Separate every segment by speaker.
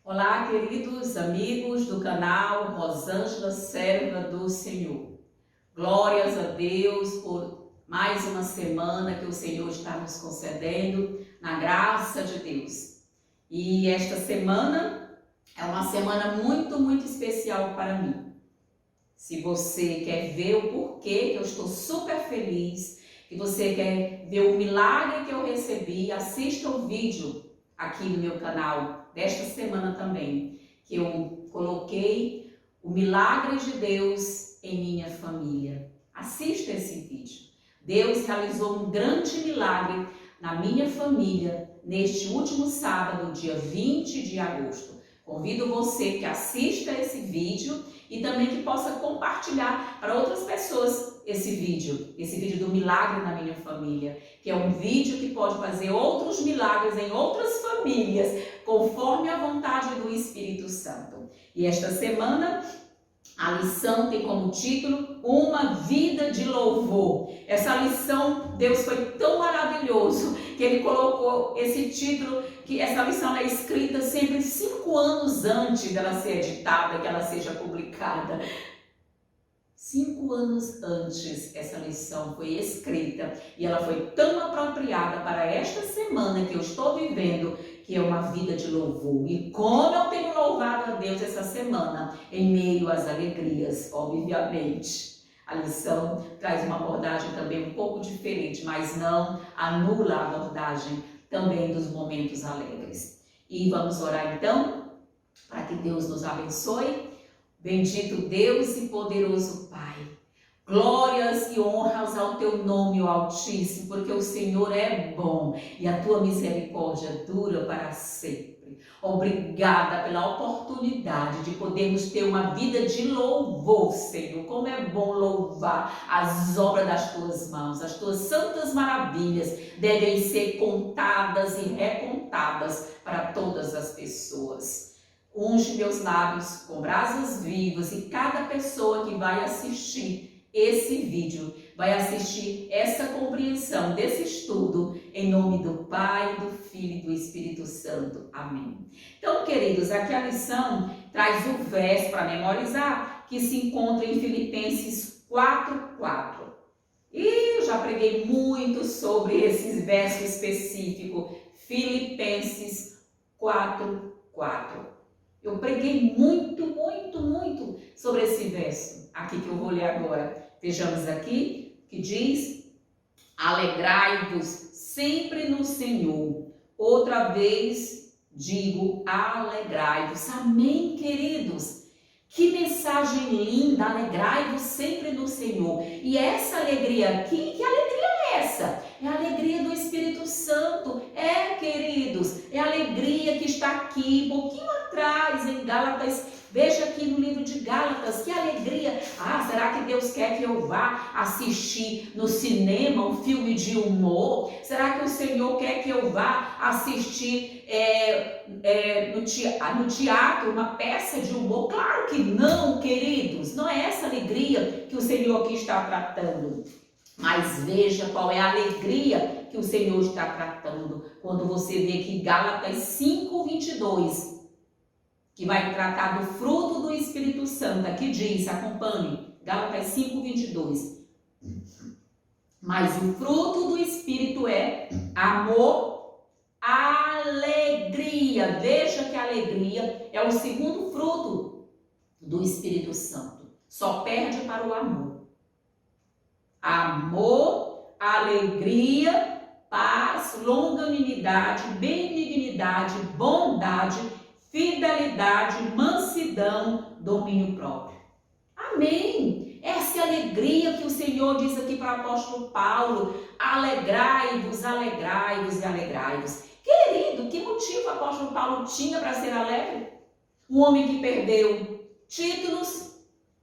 Speaker 1: Olá, queridos amigos do canal Rosângela, serva do Senhor. Glórias a Deus por mais uma semana que o Senhor está nos concedendo, na graça de Deus. E esta semana é uma semana muito especial para mim. Se você quer ver o porquê que eu estou super feliz, que você quer ver o milagre que eu recebi, assista o vídeo aqui no meu canal desta semana também, que eu coloquei o milagre de Deus em minha família. Assista esse vídeo. Deus realizou um grande milagre na minha família neste último sábado, dia 20 de agosto. Convido você que assista esse vídeo e também que possa compartilhar para outras pessoas esse vídeo do milagre na minha família, que é um vídeo que pode fazer outros milagres em outras famílias, conforme a vontade do Espírito Santo. E esta semana a lição tem como título Uma Vida de Louvor. Essa lição, Deus foi tão maravilhoso que Ele colocou esse título, que essa lição é escrita sempre 5 anos antes dela ser editada, que ela seja publicada. 5 anos antes essa lição foi escrita e ela foi tão apropriada para esta semana que eu estou vivendo, que é uma vida de louvor. E como eu tenho louvado a Deus essa semana, em meio às alegrias, obviamente. A lição traz uma abordagem também um pouco diferente, mas não anula a abordagem também dos momentos alegres. E vamos orar então, para que Deus nos abençoe. Bendito Deus e poderoso Pai, glórias e honras ao teu nome, ó Altíssimo, porque o Senhor é bom e a tua misericórdia dura para sempre. Obrigada pela oportunidade de podermos ter uma vida de louvor, Senhor. Como é bom louvar as obras das tuas mãos, as tuas santas maravilhas devem ser contadas e recontadas para todas as pessoas. Unge meus lábios com brasas vivas e cada pessoa que vai assistir esse vídeo, vai assistir essa compreensão desse estudo, em nome do Pai, do Filho e do Espírito Santo. Amém. Então, queridos, aqui a lição traz o verso para memorizar, que se encontra em Filipenses 4:4. E eu já preguei muito sobre esse verso específico, Filipenses 4:4. Eu preguei muito sobre esse verso aqui que eu vou ler agora. Vejamos aqui que diz: alegrai-vos sempre no Senhor. Outra vez digo, alegrai-vos. Amém, queridos? Que mensagem linda, alegrai-vos sempre no Senhor. E essa alegria aqui, que alegria é essa? É a alegria do Espírito Santo. Queridos, é a alegria que está aqui, um pouquinho atrás em Gálatas. Veja aqui no livro de Gálatas, que alegria. Será que Deus quer que eu vá assistir no cinema um filme de humor? Será que o Senhor quer que eu vá assistir no teatro uma peça de humor? Claro que não, queridos. Não é essa alegria que o Senhor aqui está tratando. Mas veja qual é a alegria que o Senhor está tratando. Quando você vê que Gálatas 5:22, que vai tratar do fruto do Espírito Santo, aqui diz, acompanhe, Gálatas 5:22. Mas o fruto do Espírito é amor, alegria. Veja que a alegria é o segundo fruto do Espírito Santo. Só perde para o amor. Amor, alegria, paz, longanimidade, benignidade, bondade, fidelidade, mansidão, domínio próprio. Amém! Essa é a alegria que o Senhor diz aqui para o apóstolo Paulo. Alegrai-vos, alegrai-vos e alegrai-vos. Querido, que motivo o apóstolo Paulo tinha para ser alegre? Um homem que perdeu títulos,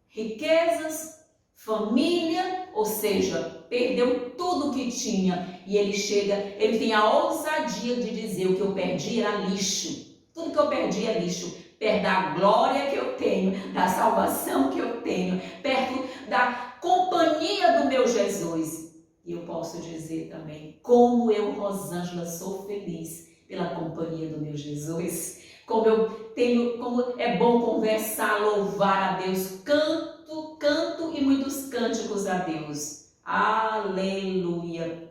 Speaker 1: riquezas, família, ou seja, perdeu tudo que tinha. E ele tem a ousadia de dizer: o que eu perdi era lixo. Tudo que eu perdi é lixo, perto da glória que eu tenho, da salvação que eu tenho, perto da companhia do meu Jesus. E eu posso dizer também, como eu, Rosângela, sou feliz pela companhia do meu Jesus. como é bom conversar, louvar a Deus, canto e muitos cânticos a Deus. Aleluia.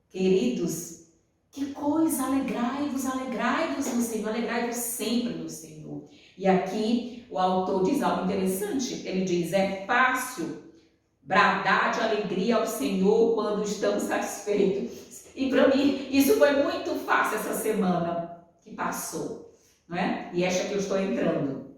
Speaker 1: Queridos, que coisa, alegrai-vos no Senhor, alegrai-vos sempre no Senhor. E aqui o autor diz algo interessante, ele diz, é fácil bradar de alegria ao Senhor quando estamos satisfeitos. E para mim, isso foi muito fácil essa semana que passou, não é? E esta que eu estou entrando.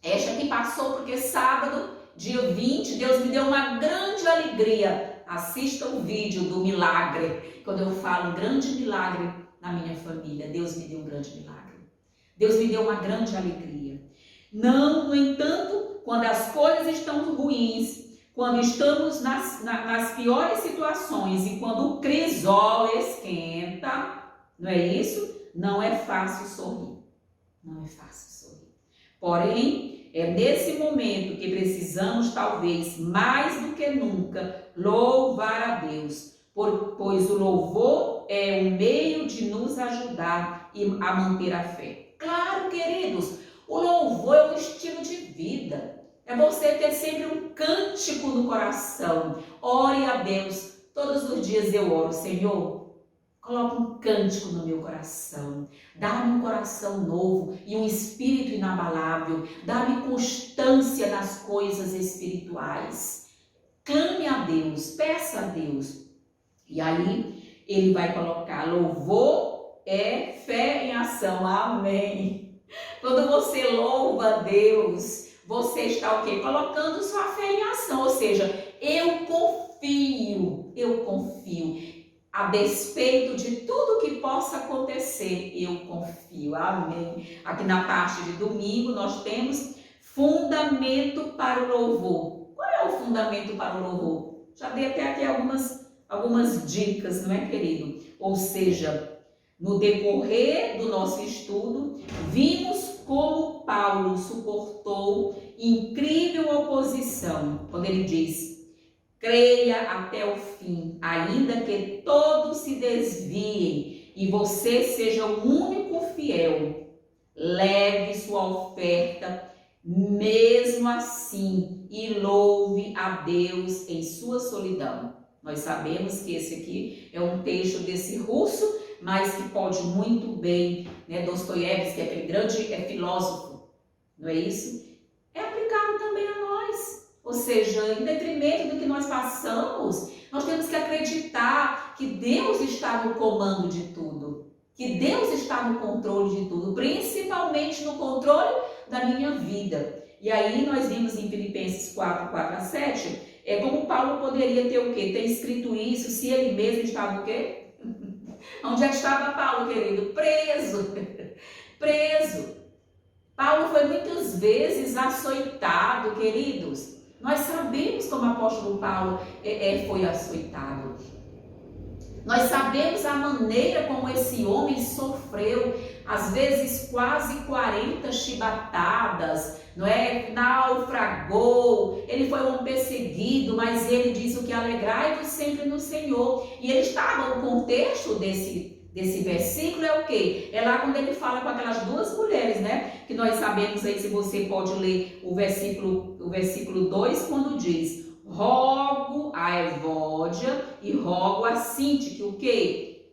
Speaker 1: Esta que passou porque sábado, dia 20, Deus me deu uma grande alegria. Assista o vídeo do milagre. Quando eu falo um grande milagre na minha família, Deus me deu um grande milagre. Deus me deu uma grande alegria. Não, no entanto, quando as coisas estão ruins, quando estamos nas piores situações e quando o crisol esquenta, não é isso? Não é fácil sorrir. Não é fácil sorrir. Porém, é nesse momento que precisamos, talvez, mais do que nunca, louvar a Deus, pois o louvor é um meio de nos ajudar a manter a fé. Claro, queridos, o louvor é um estilo de vida. É você ter sempre um cântico no coração. Ore a Deus. Todos os dias eu oro, Senhor, coloca um cântico no meu coração. Dá-me um coração novo e um espírito inabalável. Dá-me constância nas coisas espirituais. Clame a Deus, peça a Deus. E aí ele vai colocar louvor é fé em ação. Amém. Quando você louva a Deus, você está o quê? Colocando sua fé em ação, ou seja, eu confio, a despeito de tudo que possa acontecer, eu confio, amém. Aqui na parte de domingo nós temos fundamento para o louvor. Qual é o fundamento para o louvor? Já dei até aqui algumas dicas, não é, querido? Ou seja, no decorrer do nosso estudo, vimos como Paulo suportou incrível oposição, quando ele diz, creia até o fim, ainda que todos se desviem e você seja o único fiel, leve sua oferta mesmo assim e louve a Deus em sua solidão. Nós sabemos que esse aqui é um texto desse russo, mas que pode muito bem, né, Dostoiévski, aquele grande filósofo, não é isso? É aplicado também a nós. Ou seja, em detrimento do que nós passamos, nós temos que acreditar que Deus está no comando de tudo, que Deus está no controle de tudo, principalmente no controle da minha vida. E aí nós vimos em Filipenses 4:4-7, como Paulo poderia ter o quê? Ter escrito isso se ele mesmo estava o quê? Onde é que estava Paulo, querido? Preso. Preso. Paulo foi muitas vezes açoitado, queridos. Nós sabemos como o apóstolo Paulo foi açoitado. Nós sabemos a maneira como esse homem sofreu, às vezes quase 40 chibatadas, não é? Naufragou, ele foi um perseguido, mas ele diz o que alegrai-vos sempre no Senhor. E ele estava no contexto desse versículo, é o quê? É lá quando ele fala com aquelas duas mulheres, né? Que nós sabemos aí, se você pode ler o versículo 2, quando diz, rogo a Evódia e rogo a Sinti, que o quê?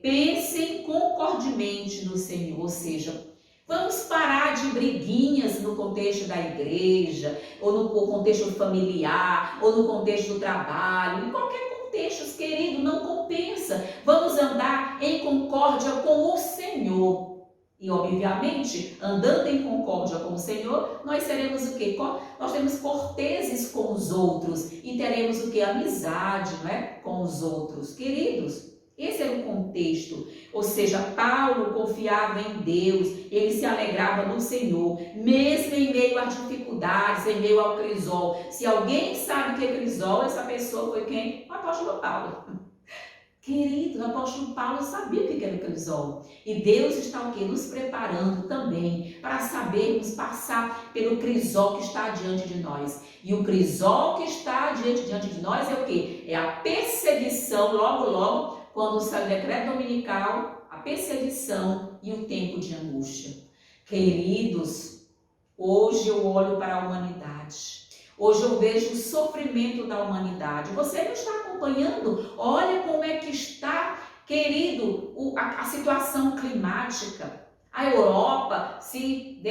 Speaker 1: Pensem concordemente no Senhor, ou seja, vamos parar de briguinhas no contexto da igreja, ou no contexto familiar, ou no contexto do trabalho, em qualquer contexto, querido, não compensa. Vamos andar em concórdia com o Senhor. E, obviamente, andando em concórdia com o Senhor, nós seremos o quê? Nós seremos corteses com os outros e teremos o quê? Amizade, não é? Com os outros. Queridos, esse era o contexto. Ou seja, Paulo confiava em Deus, ele se alegrava no Senhor, mesmo em meio às dificuldades, em meio ao crisol. Se alguém sabe o que é crisol, essa pessoa foi quem? O apóstolo Paulo. Querido, o apóstolo Paulo sabia o que era o crisol. E Deus está o quê? Nos preparando também para sabermos passar pelo crisol que está diante de nós. E o crisol que está diante de nós é o quê? É a perseguição, logo, quando sai o decreto dominical, a perseguição e o tempo de angústia. Queridos, hoje eu olho para a humanidade. Hoje eu vejo o sofrimento da humanidade. Você não está acompanhando? Olha como é que está, querido, a situação climática. A Europa se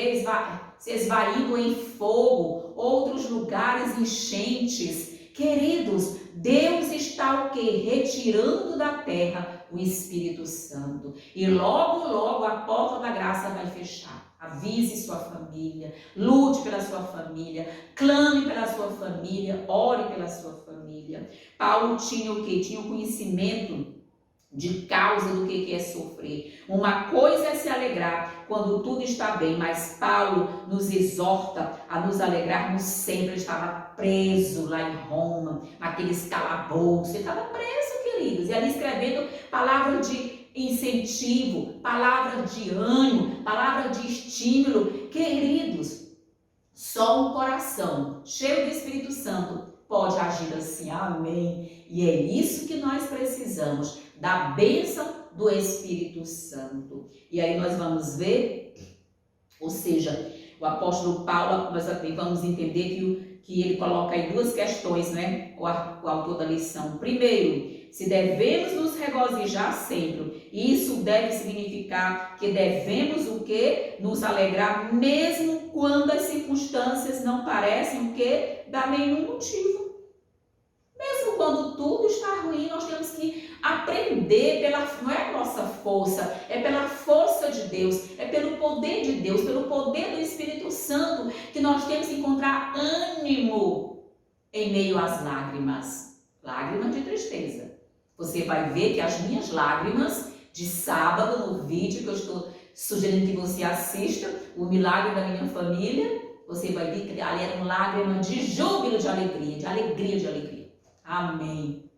Speaker 1: esvaindo em fogo, outros lugares enchentes. Queridos, Deus está o quê? Retirando da terra o Espírito Santo. E logo a porta da graça vai fechar. Avise sua família, lute pela sua família, clame pela sua família, ore pela sua família. Paulo tinha o quê? Tinha o conhecimento de causa do que é sofrer. Uma coisa é se alegrar quando tudo está bem, mas Paulo nos exorta a nos alegrarmos sempre. Ele estava preso lá em Roma, naqueles calabouços, ele estava preso, queridos, e ali escrevendo palavras de incentivo, palavra de ânimo, palavra de estímulo. Queridos, só um coração cheio do Espírito Santo pode agir assim, amém? E é isso que nós precisamos, da bênção do Espírito Santo. E aí nós vamos ver, ou seja, o apóstolo Paulo, nós vamos entender que ele coloca aí duas questões, né? O autor da lição. Primeiro, se devemos nos regozijar sempre, isso deve significar que devemos o quê? Nos alegrar mesmo quando as circunstâncias não parecem o quê? Dar nenhum motivo. Mesmo quando tudo está ruim, nós temos que aprender não é a nossa força, é pela força de Deus, é pelo poder de Deus, pelo poder do Espírito Santo, que nós temos que encontrar ânimo em meio às lágrimas. Lágrimas de tristeza. Você vai ver que as minhas lágrimas de sábado, no vídeo que eu estou sugerindo que você assista, o milagre da minha família, você vai ver que ali era uma lágrima de júbilo, de alegria. Amém.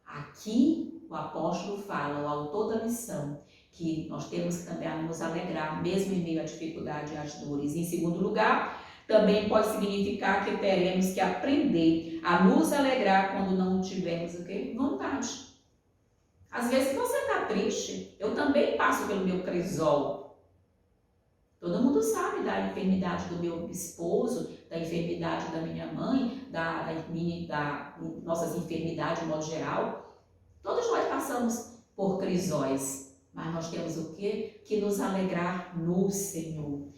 Speaker 1: Aqui o apóstolo fala, o autor da lição, que nós temos que também nos alegrar, mesmo em meio à dificuldade e às dores. Em segundo lugar, também pode significar que teremos que aprender a nos alegrar quando não tivermos o quê? Vontade. Às vezes você está triste, eu também passo pelo meu crisol. Todo mundo sabe da enfermidade do meu esposo, da enfermidade da minha mãe, da nossas enfermidades de modo geral. Todos nós passamos por crisóis, mas nós temos o quê? Que nos alegrar no Senhor.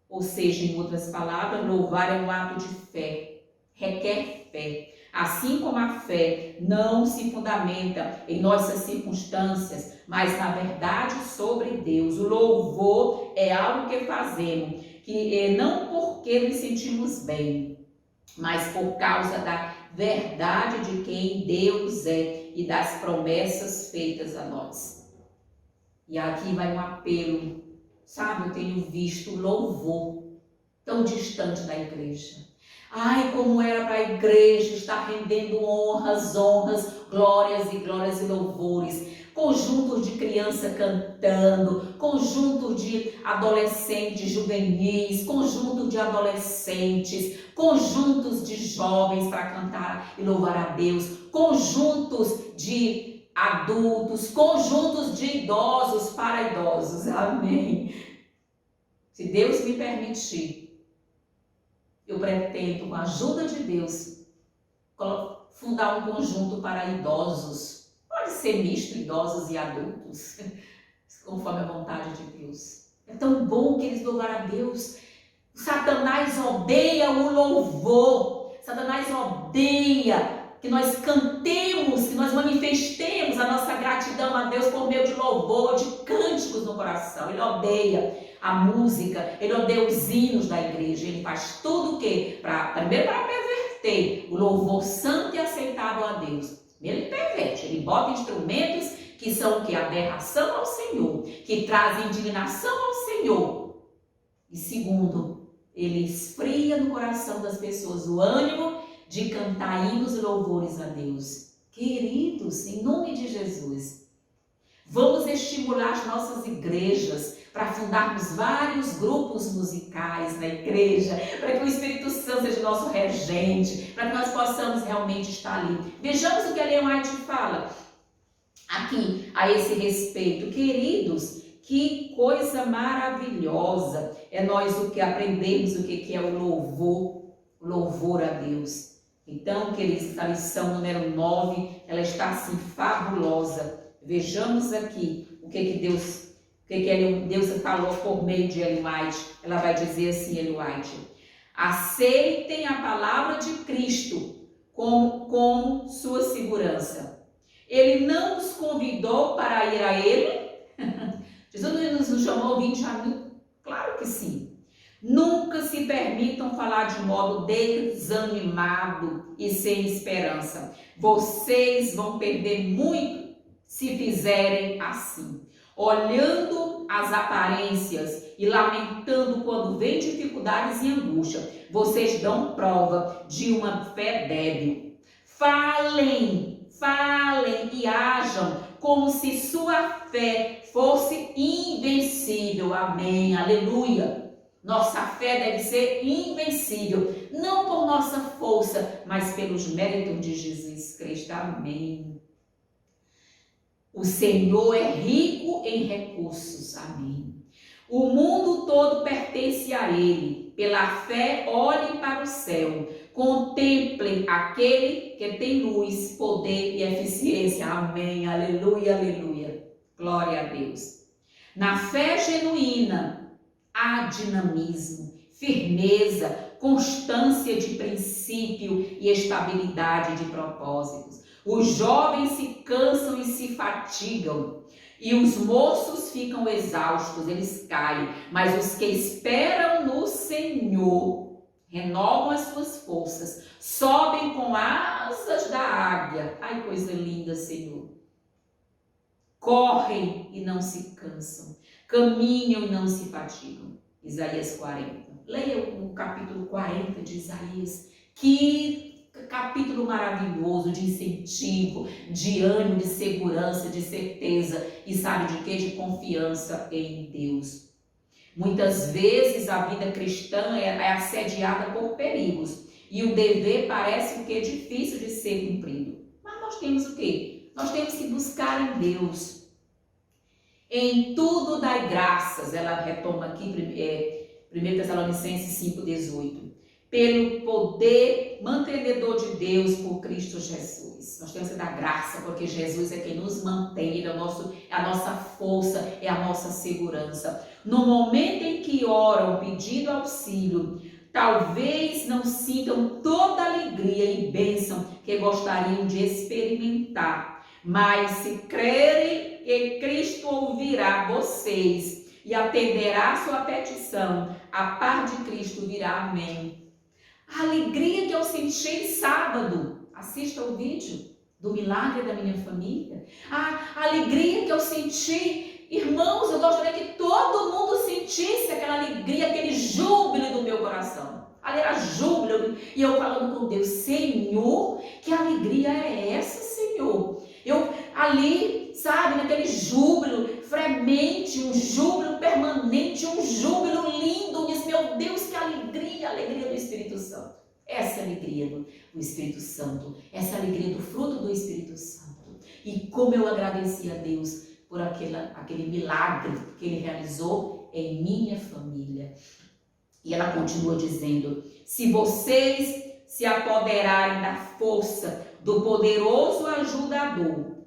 Speaker 1: Ou seja, em outras palavras, louvar é um ato de fé, requer fé. Assim como a fé não se fundamenta em nossas circunstâncias, mas na verdade sobre Deus. O louvor é algo que fazemos, que não porque nos sentimos bem, mas por causa da verdade de quem Deus é e das promessas feitas a nós. E aqui vai um apelo, sabe, eu tenho visto o louvor tão distante da igreja. Ai, como era para a igreja estar rendendo honras, glórias e louvores. Conjuntos de criança cantando, conjuntos de adolescentes juvenis, conjuntos de adolescentes, conjuntos de jovens para cantar e louvar a Deus, conjuntos de adultos, conjuntos de idosos para idosos. Amém. Se Deus me permitir, eu pretendo, com a ajuda de Deus, fundar um conjunto para idosos. Pode ser misto, idosos e adultos, conforme a vontade de Deus. É tão bom que eles louvar a Deus. Satanás odeia o louvor. Satanás odeia que nós cantemos, que nós manifestemos a nossa gratidão a Deus por meio de louvor, de cânticos no coração. Ele odeia a música, ele odeia os hinos da igreja. Ele faz tudo o quê? Primeiro para perverter o louvor santo e aceitável a Deus. Primeiro ele perverte, ele bota instrumentos que são o quê? Aberração ao Senhor, que trazem indignação ao Senhor. E segundo, ele esfria no coração das pessoas o ânimo de cantar hinos e louvores a Deus. Queridos, em nome de Jesus, estimular as nossas igrejas para fundarmos vários grupos musicais na igreja, para que o Espírito Santo seja nosso regente, para que nós possamos realmente estar ali. Vejamos o que a Ellen White fala aqui a esse respeito. Queridos, que coisa maravilhosa é nós o que aprendemos o que é o louvor a Deus. Então, queridos, a lição número 9, ela está assim fabulosa. Vejamos aqui o que Deus falou por meio de Ellen White. Ela vai dizer assim, Ellen White: aceitem a palavra de Cristo como sua segurança. Ele não nos convidou para ir a Ele? Jesus nos chamou 20 a mim? Claro que sim. Nunca se permitam falar de modo desanimado e sem esperança. Vocês vão perder muito se fizerem assim, olhando as aparências e lamentando quando vem dificuldades e angústia. Vocês dão prova de uma fé débil. Falem e hajam como se sua fé fosse invencível. Amém, aleluia. Nossa fé deve ser invencível, não por nossa força, mas pelos méritos de Jesus Cristo. Amém. O Senhor é rico em recursos. Amém. O mundo todo pertence a Ele. Pela fé, olhem para o céu. Contemplem aquele que tem luz, poder e eficiência. Amém. Aleluia, aleluia. Glória a Deus. Na fé genuína, há dinamismo, firmeza, constância de princípio e estabilidade de propósitos. Os jovens se cansam e se fatigam, e os moços ficam exaustos, eles caem. Mas os que esperam no Senhor renovam as suas forças, sobem com asas da águia. Ai, coisa linda, Senhor. Correm e não se cansam, caminham e não se fatigam. Isaías 40. Leia o capítulo 40 de Isaías. Que capítulo maravilhoso de incentivo, de ânimo, de segurança, de certeza e sabe de quê? De confiança em Deus. Muitas vezes a vida cristã é assediada por perigos e o dever parece o quê? Difícil de ser cumprido. Mas nós temos o quê? Nós temos que buscar em Deus. Em tudo dai graças, ela retoma aqui 1 Tessalonicenses 5,18. Pelo poder mantenedor de Deus por Cristo Jesus. Nós temos que dar graça, porque Jesus é quem nos mantém, é a nossa força, é a nossa segurança. No momento em que oram pedindo auxílio, talvez não sintam toda a alegria e bênção que gostariam de experimentar, mas se crerem que Cristo ouvirá vocês e atenderá a sua petição, a paz de Cristo virá. Amém. A alegria que eu senti sábado, assista o vídeo do milagre da minha família. A alegria que eu senti, irmãos, eu gostaria que todo mundo sentisse aquela alegria, aquele júbilo do meu coração. Ali era júbilo, e eu falando com Deus: Senhor, que alegria é essa, Senhor? Eu ali, sabe, naquele júbilo fremente, um júbilo permanente, um júbilo lindo. Diz: meu Deus, que alegria, a alegria do Espírito Santo. Essa é a alegria do Espírito Santo, essa é a alegria do fruto do Espírito Santo. E como eu agradeci a Deus por aquele milagre que Ele realizou em minha família. E ela continua dizendo: se vocês se apoderarem da força do poderoso ajudador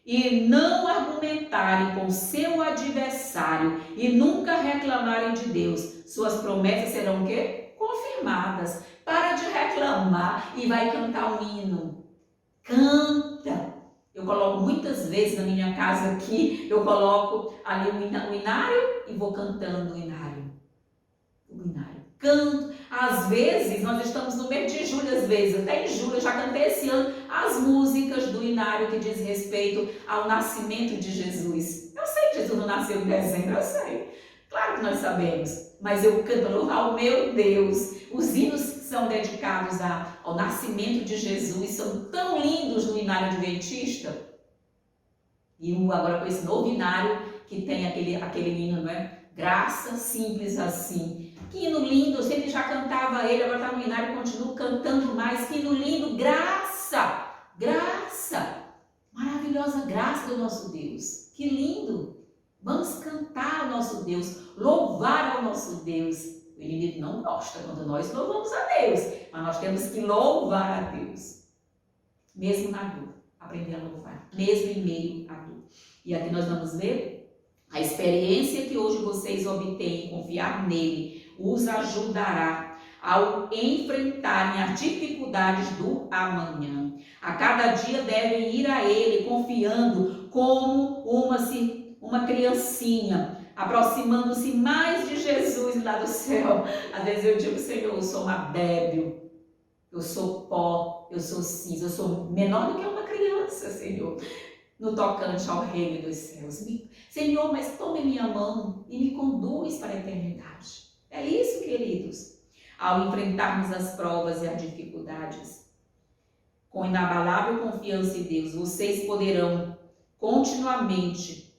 Speaker 1: e não argumentarem com seu adversário e nunca reclamarem de Deus, suas promessas serão o quê? Confirmadas. Para de reclamar e vai cantar um hino. Canta. Eu coloco muitas vezes na minha casa aqui, eu coloco ali o inário e vou cantando o inário. O inário. Canto. Às vezes, nós estamos no mês de julho, às vezes, até em julho, eu já cantei esse ano as músicas do inário que diz respeito ao nascimento de Jesus. Eu sei que Jesus não nasceu em dezembro, eu sei. Claro que nós sabemos. Mas eu canto, louvar o meu Deus. Os hinos que são dedicados ao nascimento de Jesus são tão lindos no inário adventista. E agora com esse novo hinário que tem aquele hino, não é? Graça, simples assim. Que hino lindo, eu sempre já cantava ele, agora está no hinário e continuo cantando mais. Que hino lindo, graça, graça, maravilhosa graça do nosso Deus. Que lindo! Vamos cantar ao nosso Deus, louvar ao nosso Deus. O inimigo não gosta quando nós louvamos a Deus, mas nós temos que louvar a Deus. Mesmo na dor, aprender a louvar, mesmo em meio à dor. E aqui nós vamos ver a experiência que hoje vocês obtêm em confiar nele, os ajudará ao enfrentarem as dificuldades do amanhã. A cada dia devem ir a ele confiando como uma criancinha, aproximando-se mais de Jesus lá do céu. Às vezes eu digo, Senhor, eu sou uma débil, eu sou pó, eu sou cinza, eu sou menor do que uma criança, Senhor, no tocante ao reino dos céus. Senhor, mas tome minha mão e me conduz para a eternidade. É isso, queridos. Ao enfrentarmos as provas e as dificuldades, com inabalável confiança em Deus, vocês proverão continuamente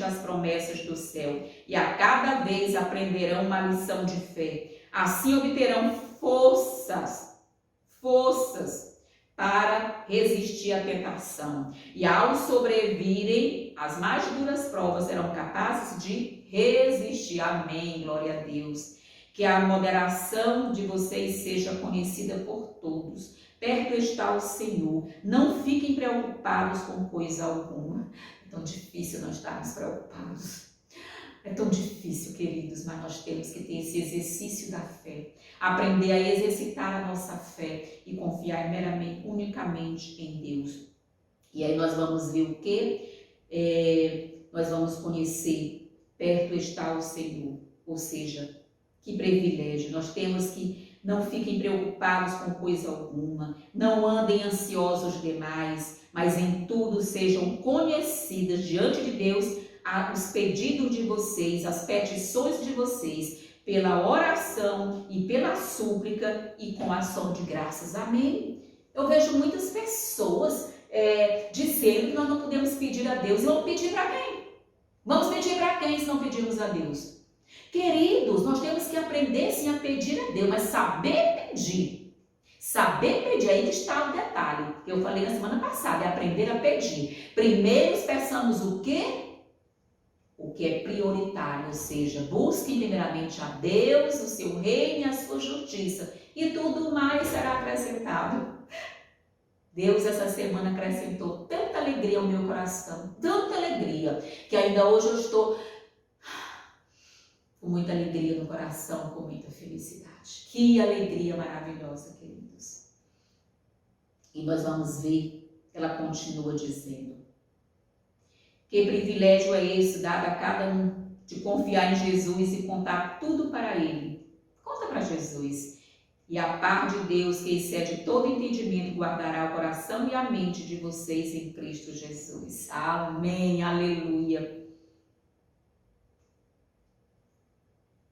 Speaker 1: as promessas do céu e a cada vez aprenderão uma lição de fé. Assim obterão forças para resistir à tentação. E ao sobrevirem às mais duras provas, serão capazes de resistir. Amém, glória a Deus. Que a moderação de vocês seja conhecida por todos. Perto está o Senhor. Não fiquem preocupados com coisa alguma. É tão difícil não estarmos preocupados. É tão difícil, queridos, mas nós temos que ter esse exercício da fé. Aprender a exercitar a nossa fé e confiar meramente, unicamente em Deus. E aí nós vamos ver o quê? Nós vamos conhecer, perto está o Senhor. Ou seja, que privilégio. Nós temos que não fiquem preocupados com coisa alguma, não andem ansiosos demais, mas em tudo sejam conhecidas diante de Deus os pedidos de vocês, as petições de vocês, pela oração e pela súplica e com ação de graças. Amém? Eu vejo muitas pessoas dizendo que nós não podemos pedir a Deus. Vamos pedir para quem? Vamos pedir para quem se não pedirmos a Deus? Queridos, nós temos que aprender sim a pedir a Deus, mas saber pedir. Saber pedir, aí está o detalhe que eu falei na semana passada, é aprender a pedir. Primeiro peçamos o quê? O que é prioritário, ou seja, busquem primeiramente a Deus, o seu reino e a sua justiça, e tudo mais será acrescentado. Deus essa semana acrescentou tanta alegria ao meu coração, tanta alegria, que ainda hoje eu estou com muita alegria no coração, com muita felicidade. Que alegria maravilhosa, queridos. E nós vamos ver, ela continua dizendo, que privilégio é esse dado a cada um de confiar em Jesus e contar tudo para Ele. Conta para Jesus. E a paz de Deus, que excede todo entendimento, guardará o coração e a mente de vocês em Cristo Jesus. Amém, aleluia.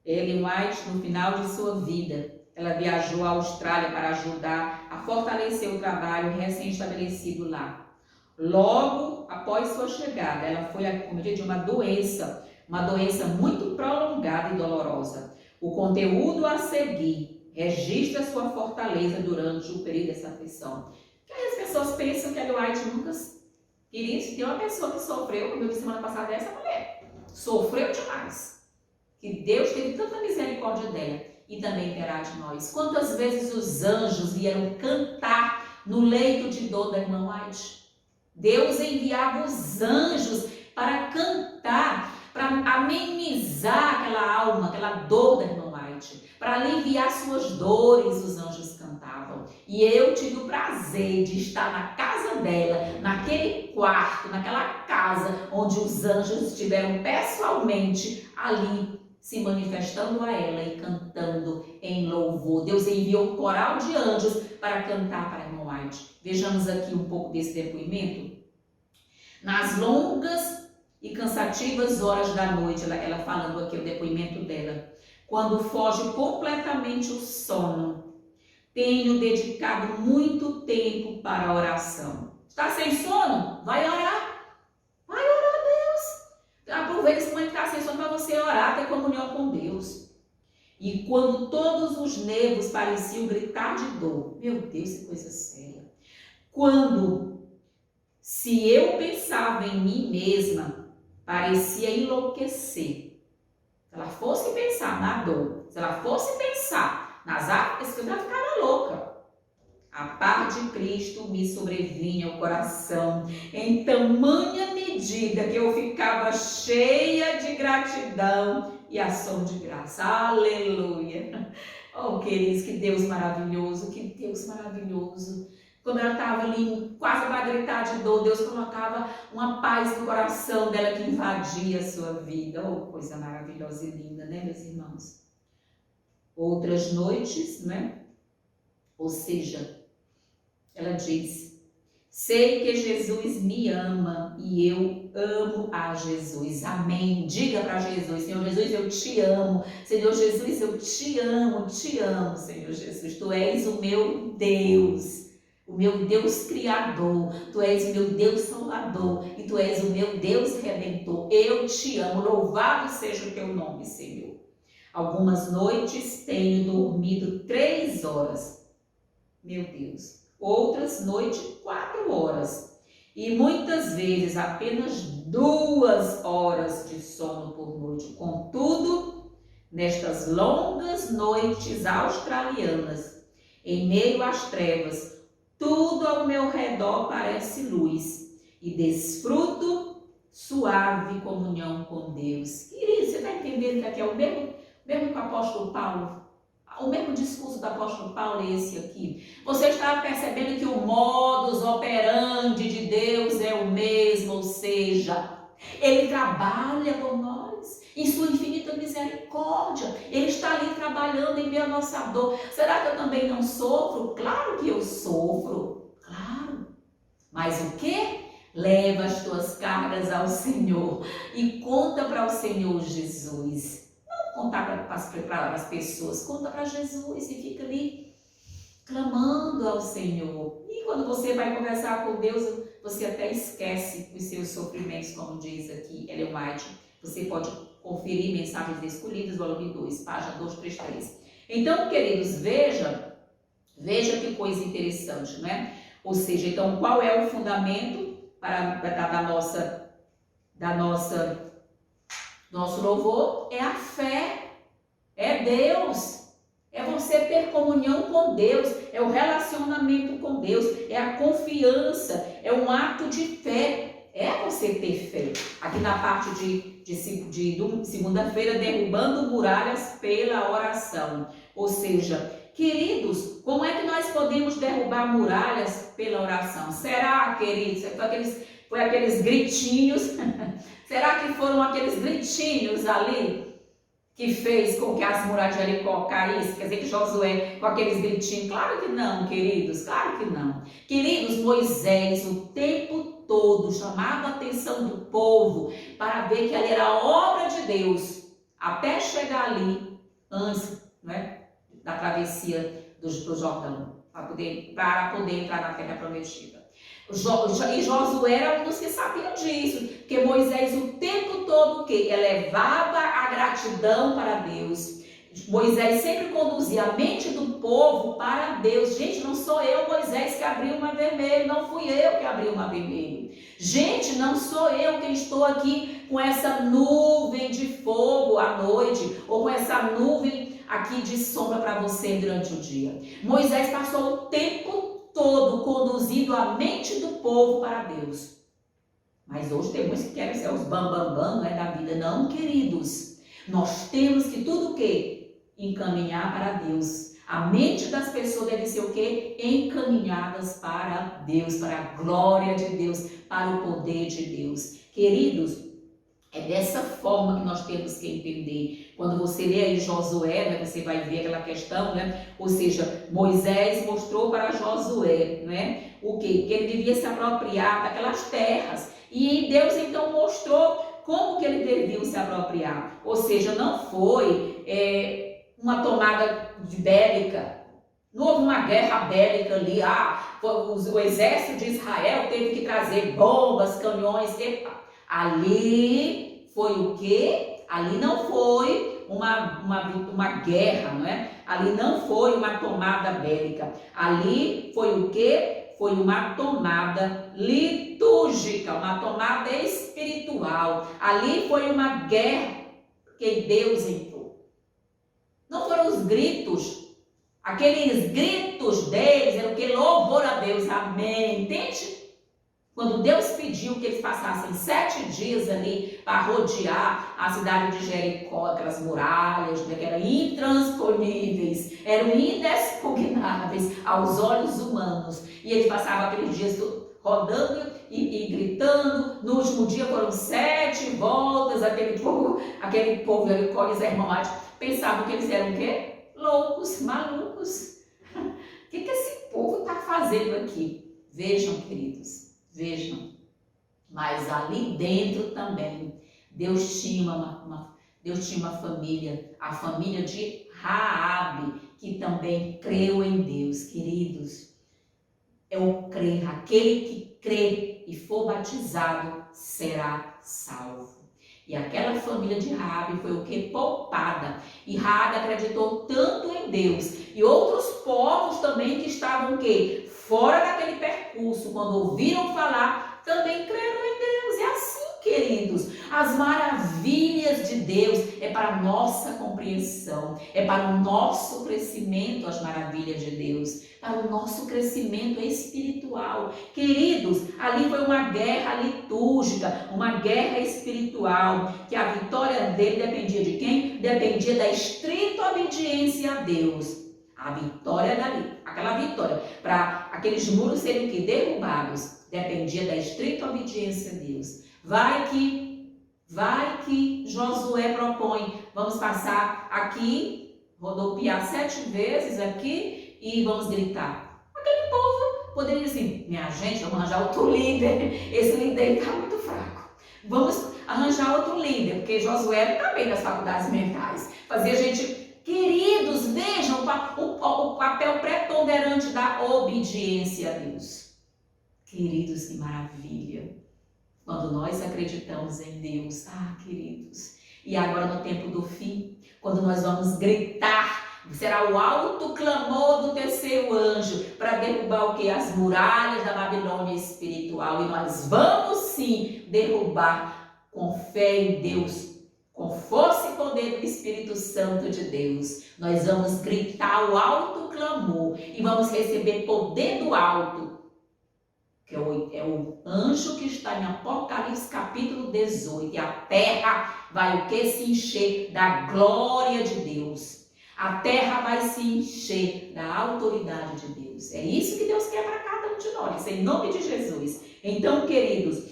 Speaker 1: Ellen White, no final de sua vida, ela viajou à Austrália para ajudar a fortalecer o trabalho recém-estabelecido lá. Logo após sua chegada, ela foi acometida de uma doença muito prolongada e dolorosa. O conteúdo a seguir registra sua fortaleza durante o período dessa aflição. Que aí as pessoas pensam que a Ellen White nunca queria. Tem uma pessoa que sofreu, como eu disse semana passada, essa mulher sofreu demais. Que Deus teve tanta misericórdia dela e também terá de nós. Quantas vezes os anjos vieram cantar no leito de dor da irmã White? Deus enviava os anjos para cantar, para amenizar aquela alma, aquela dor da irmã White, para aliviar suas dores, os anjos cantavam. E eu tive o prazer de estar na casa dela, naquele quarto, naquela casa onde os anjos estiveram pessoalmente ali, se manifestando a ela e cantando em louvor. Deus enviou um coral de anjos para cantar para a irmã White. Vejamos aqui um pouco desse depoimento. Nas longas e cansativas horas da noite, ela falando aqui o depoimento dela, quando foge completamente o sono, tenho dedicado muito tempo para a oração. Está sem sono? Vai orar. Vai orar a Deus. Aproveita esse momento que está sem sono para você orar, ter comunhão com Deus. E quando todos os nervos pareciam gritar de dor, meu Deus, que coisa séria. Se eu pensava em mim mesma, parecia enlouquecer. Se ela fosse pensar na dor, se ela fosse pensar nas árvores, ela ficava louca. A paz de Cristo me sobrevinha ao coração em tamanha medida que eu ficava cheia de gratidão e ação de graça. Aleluia! Oh, queridos, que Deus maravilhoso, que Deus maravilhoso. Quando ela estava ali quase para gritar de dor, Deus colocava uma paz no coração dela que invadia a sua vida. Oh, coisa maravilhosa e linda, né, meus irmãos? Outras noites, né? Ou seja, ela diz: sei que Jesus me ama e eu amo a Jesus. Amém. Diga para Jesus: Senhor Jesus, eu te amo. Senhor Jesus, eu te amo, Senhor Jesus. Tu és o meu Deus. O meu Deus Criador, Tu és o meu Deus Salvador e Tu és o meu Deus Redentor. Eu te amo, louvado seja o Teu nome, Senhor. Algumas noites tenho dormido 3 horas, meu Deus. Outras noites 4 horas e muitas vezes apenas 2 horas de sono por noite. Contudo, nestas longas noites australianas, em meio às trevas, tudo ao meu redor parece luz e desfruto suave comunhão com Deus. Querido, você está entendendo que aqui é o mesmo que o apóstolo Paulo? O mesmo discurso do apóstolo Paulo é esse aqui. Você está percebendo que o modus operandi de Deus é o mesmo, ou seja, Ele trabalha com nós em sua infinita misericórdia. Ele está ali trabalhando em meio à nossa dor. Será que eu também não sofro? Claro que eu sofro, claro. Mas o quê? Leva as tuas cargas ao Senhor e conta para o Senhor Jesus. Não contar para as pessoas, conta para Jesus e fica ali clamando ao Senhor. E quando você vai conversar com Deus, você até esquece os seus sofrimentos, como diz aqui Ellen White. Você pode conferir Mensagens Escolhidas, volume 2, página 233. Então, queridos, veja que coisa interessante, né? Ou seja, então, qual é o fundamento nosso louvor? É a fé, é Deus, é você ter comunhão com Deus, é o relacionamento com Deus, é a confiança, é um ato de fé, é você ter fé. Aqui na parte de segunda-feira, derrubando muralhas pela oração. Ou seja, queridos, como é que nós podemos derrubar muralhas pela oração? Será, queridos, foi aqueles gritinhos? Será que foram aqueles gritinhos ali que fez com que as muralhas de Jericó caíssem? Quer dizer que Josué com aqueles gritinhos? Claro que não, queridos, claro que não. Queridos, Moisés o tempo todo chamava a atenção do povo para ver que ali era a obra de Deus, até chegar ali, antes, né, da travessia do Jordão, para poder entrar na terra prometida. E Josué era um dos que sabiam disso, porque Moisés o tempo todo que elevava a gratidão para Deus. Moisés sempre conduzia a mente do povo para Deus. Gente, não sou eu, Moisés, que abriu o mar vermelho, não fui eu que abri o mar vermelho. Gente, não sou eu quem estou aqui com essa nuvem de fogo à noite, ou com essa nuvem aqui de sombra para você durante o dia. Moisés passou o tempo todo conduzindo a mente do povo para Deus. Mas hoje tem muitos que querem ser os bambambam, né, da vida. Não, queridos. Nós temos que tudo o quê? Encaminhar para Deus. A mente das pessoas deve ser o quê? Encaminhadas para Deus, para a glória de Deus, para o poder de Deus. Queridos, é dessa forma que nós temos que entender. Quando você lê aí Josué, né, você vai ver aquela questão, né? Ou seja, Moisés mostrou para Josué, né, o quê? Que ele devia se apropriar daquelas terras. E Deus então mostrou como que ele devia se apropriar. Ou seja, não foi uma tomada bélica. Não houve uma guerra bélica ali, o exército de Israel teve que trazer bombas, caminhões. Epa. Ali foi o quê? Ali não foi uma guerra, não é? Ali não foi uma tomada bélica. Ali foi o quê? Foi uma tomada litúrgica, uma tomada espiritual. Ali foi uma guerra que Deus entrou. Não foram os gritos. Aqueles gritos deles eram o que? Louvor a Deus, amém, entende? Quando Deus pediu que eles passassem 7 dias ali para rodear a cidade de Jericó, aquelas muralhas que eram intransponíveis, eram inexpugnáveis aos olhos humanos, e eles passavam aqueles dias rodando e gritando. No último dia foram 7 voltas, aquele povo Jericó e Zé Irmãos pensavam que eles eram o quê? Loucos, malucos. O que esse povo está fazendo aqui? Vejam, queridos, vejam. Mas ali dentro também, Deus tinha uma família, a família de Raabe, que também creu em Deus, queridos. Eu creio, aquele que crê e for batizado será salvo. E aquela família de Raabe foi o que? Poupada. E Raabe acreditou tanto em Deus. E outros povos também que estavam o quê? Fora daquele percurso, quando ouviram falar, também creram em Deus. É assim, queridos. As maravilhas de Deus é para a nossa compreensão, é para o nosso crescimento, as maravilhas de Deus, para o nosso crescimento espiritual. Queridos, ali foi uma guerra litúrgica, uma guerra espiritual, que a vitória dele dependia de quem? Dependia da estrita obediência a Deus. A vitória dali, aquela vitória, para aqueles muros serem que derrubados, dependia da estrita obediência a Deus. Vai que Josué propõe, vamos passar aqui, rodopiar 7 vezes aqui e vamos gritar. Aquele povo poderia dizer, minha gente, vamos arranjar outro líder, esse líder está muito fraco. Vamos arranjar outro líder, porque Josué está bem nas faculdades mentais. Fazia gente... Queridos, vejam o papel preponderante da obediência a Deus. Queridos, que maravilha. Quando nós acreditamos em Deus, queridos, e agora no tempo do fim, quando nós vamos gritar, será o alto clamor do terceiro anjo para derrubar o que? As muralhas da Babilônia espiritual. E nós vamos sim derrubar com fé em Deus, com força e poder do Espírito Santo de Deus. Nós vamos gritar o alto clamor e vamos receber poder do alto, que é o anjo que está em Apocalipse capítulo 18. E a terra vai o que? Se encher da glória de Deus. A terra vai se encher da autoridade de Deus. É isso que Deus quer para cada um de nós, em nome de Jesus. Então, queridos,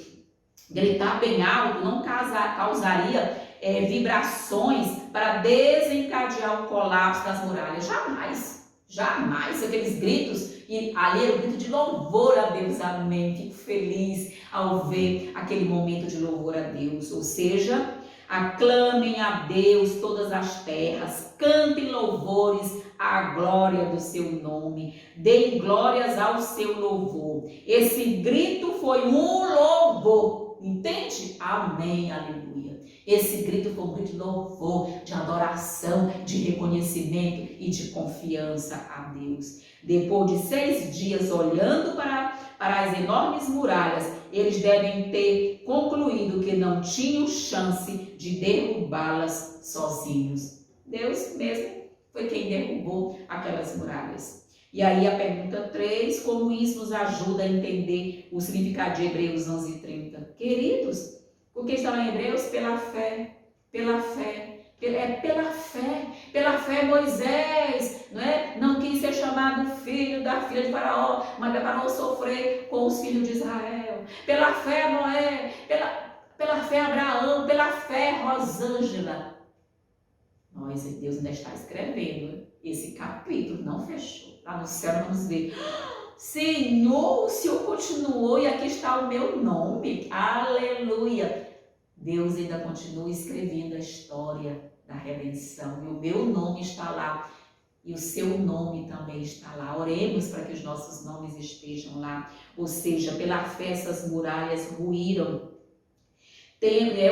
Speaker 1: gritar bem alto não causaria vibrações para desencadear o colapso das muralhas. Jamais, jamais. Aqueles gritos, e ali era o grito de louvor a Deus, amém. Fico feliz ao ver aquele momento de louvor a Deus. Ou seja, aclamem a Deus todas as terras, cantem louvores à glória do seu nome, deem glórias ao seu louvor. Esse grito foi um louvor, entende? Amém, aleluia. Esse grito foi um grito de louvor, de adoração, de reconhecimento e de confiança a Deus. Depois de 6 dias olhando para as enormes muralhas, eles devem ter concluído que não tinham chance de derrubá-las sozinhos. Deus mesmo foi quem derrubou aquelas muralhas. E aí a pergunta 3, como isso nos ajuda a entender o significado de Hebreus 11:30? Queridos, porque está lá em Hebreus, pela fé, pela fé Moisés, não quis ser chamado filho da filha de Faraó, mas para não sofrer com os filhos de Israel. Pela fé Noé, pela fé Abraão, pela fé Rosângela. Deus ainda está escrevendo esse capítulo, não fechou. Lá no céu vamos ver. Senhor, o Senhor continuou e aqui está o meu nome. Aleluia. Deus ainda continua escrevendo a história da redenção e o meu nome está lá. e o seu nome também está lá. Oremos para que os nossos nomes estejam lá. Ou seja, pela fé essas muralhas ruíram.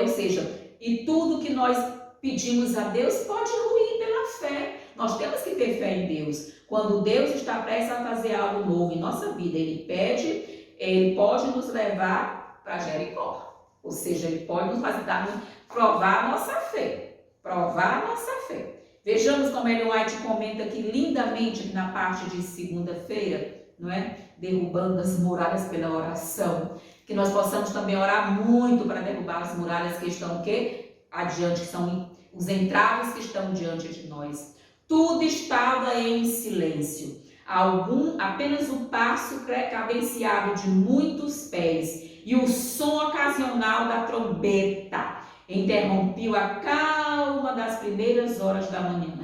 Speaker 1: Ou seja, e tudo que nós pedimos a Deus pode ruir pela fé. Nós temos que ter fé em Deus. Quando Deus está prestes a fazer algo novo em nossa vida, Ele pode nos levar para Jericó. Ou seja, Ele pode nos fazer provar a nossa fé. Provar a nossa fé. Vejamos como Ellen White comenta aqui lindamente aqui na parte de segunda-feira, não é? Derrubando as muralhas pela oração. Que nós possamos também orar muito para derrubar as muralhas que estão o quê? Adiante, que são os entraves que estão diante de nós. Tudo estava em silêncio. Apenas o passo cadenciado de muitos pés e o som ocasional da trombeta interrompeu a calma das primeiras horas da manhã.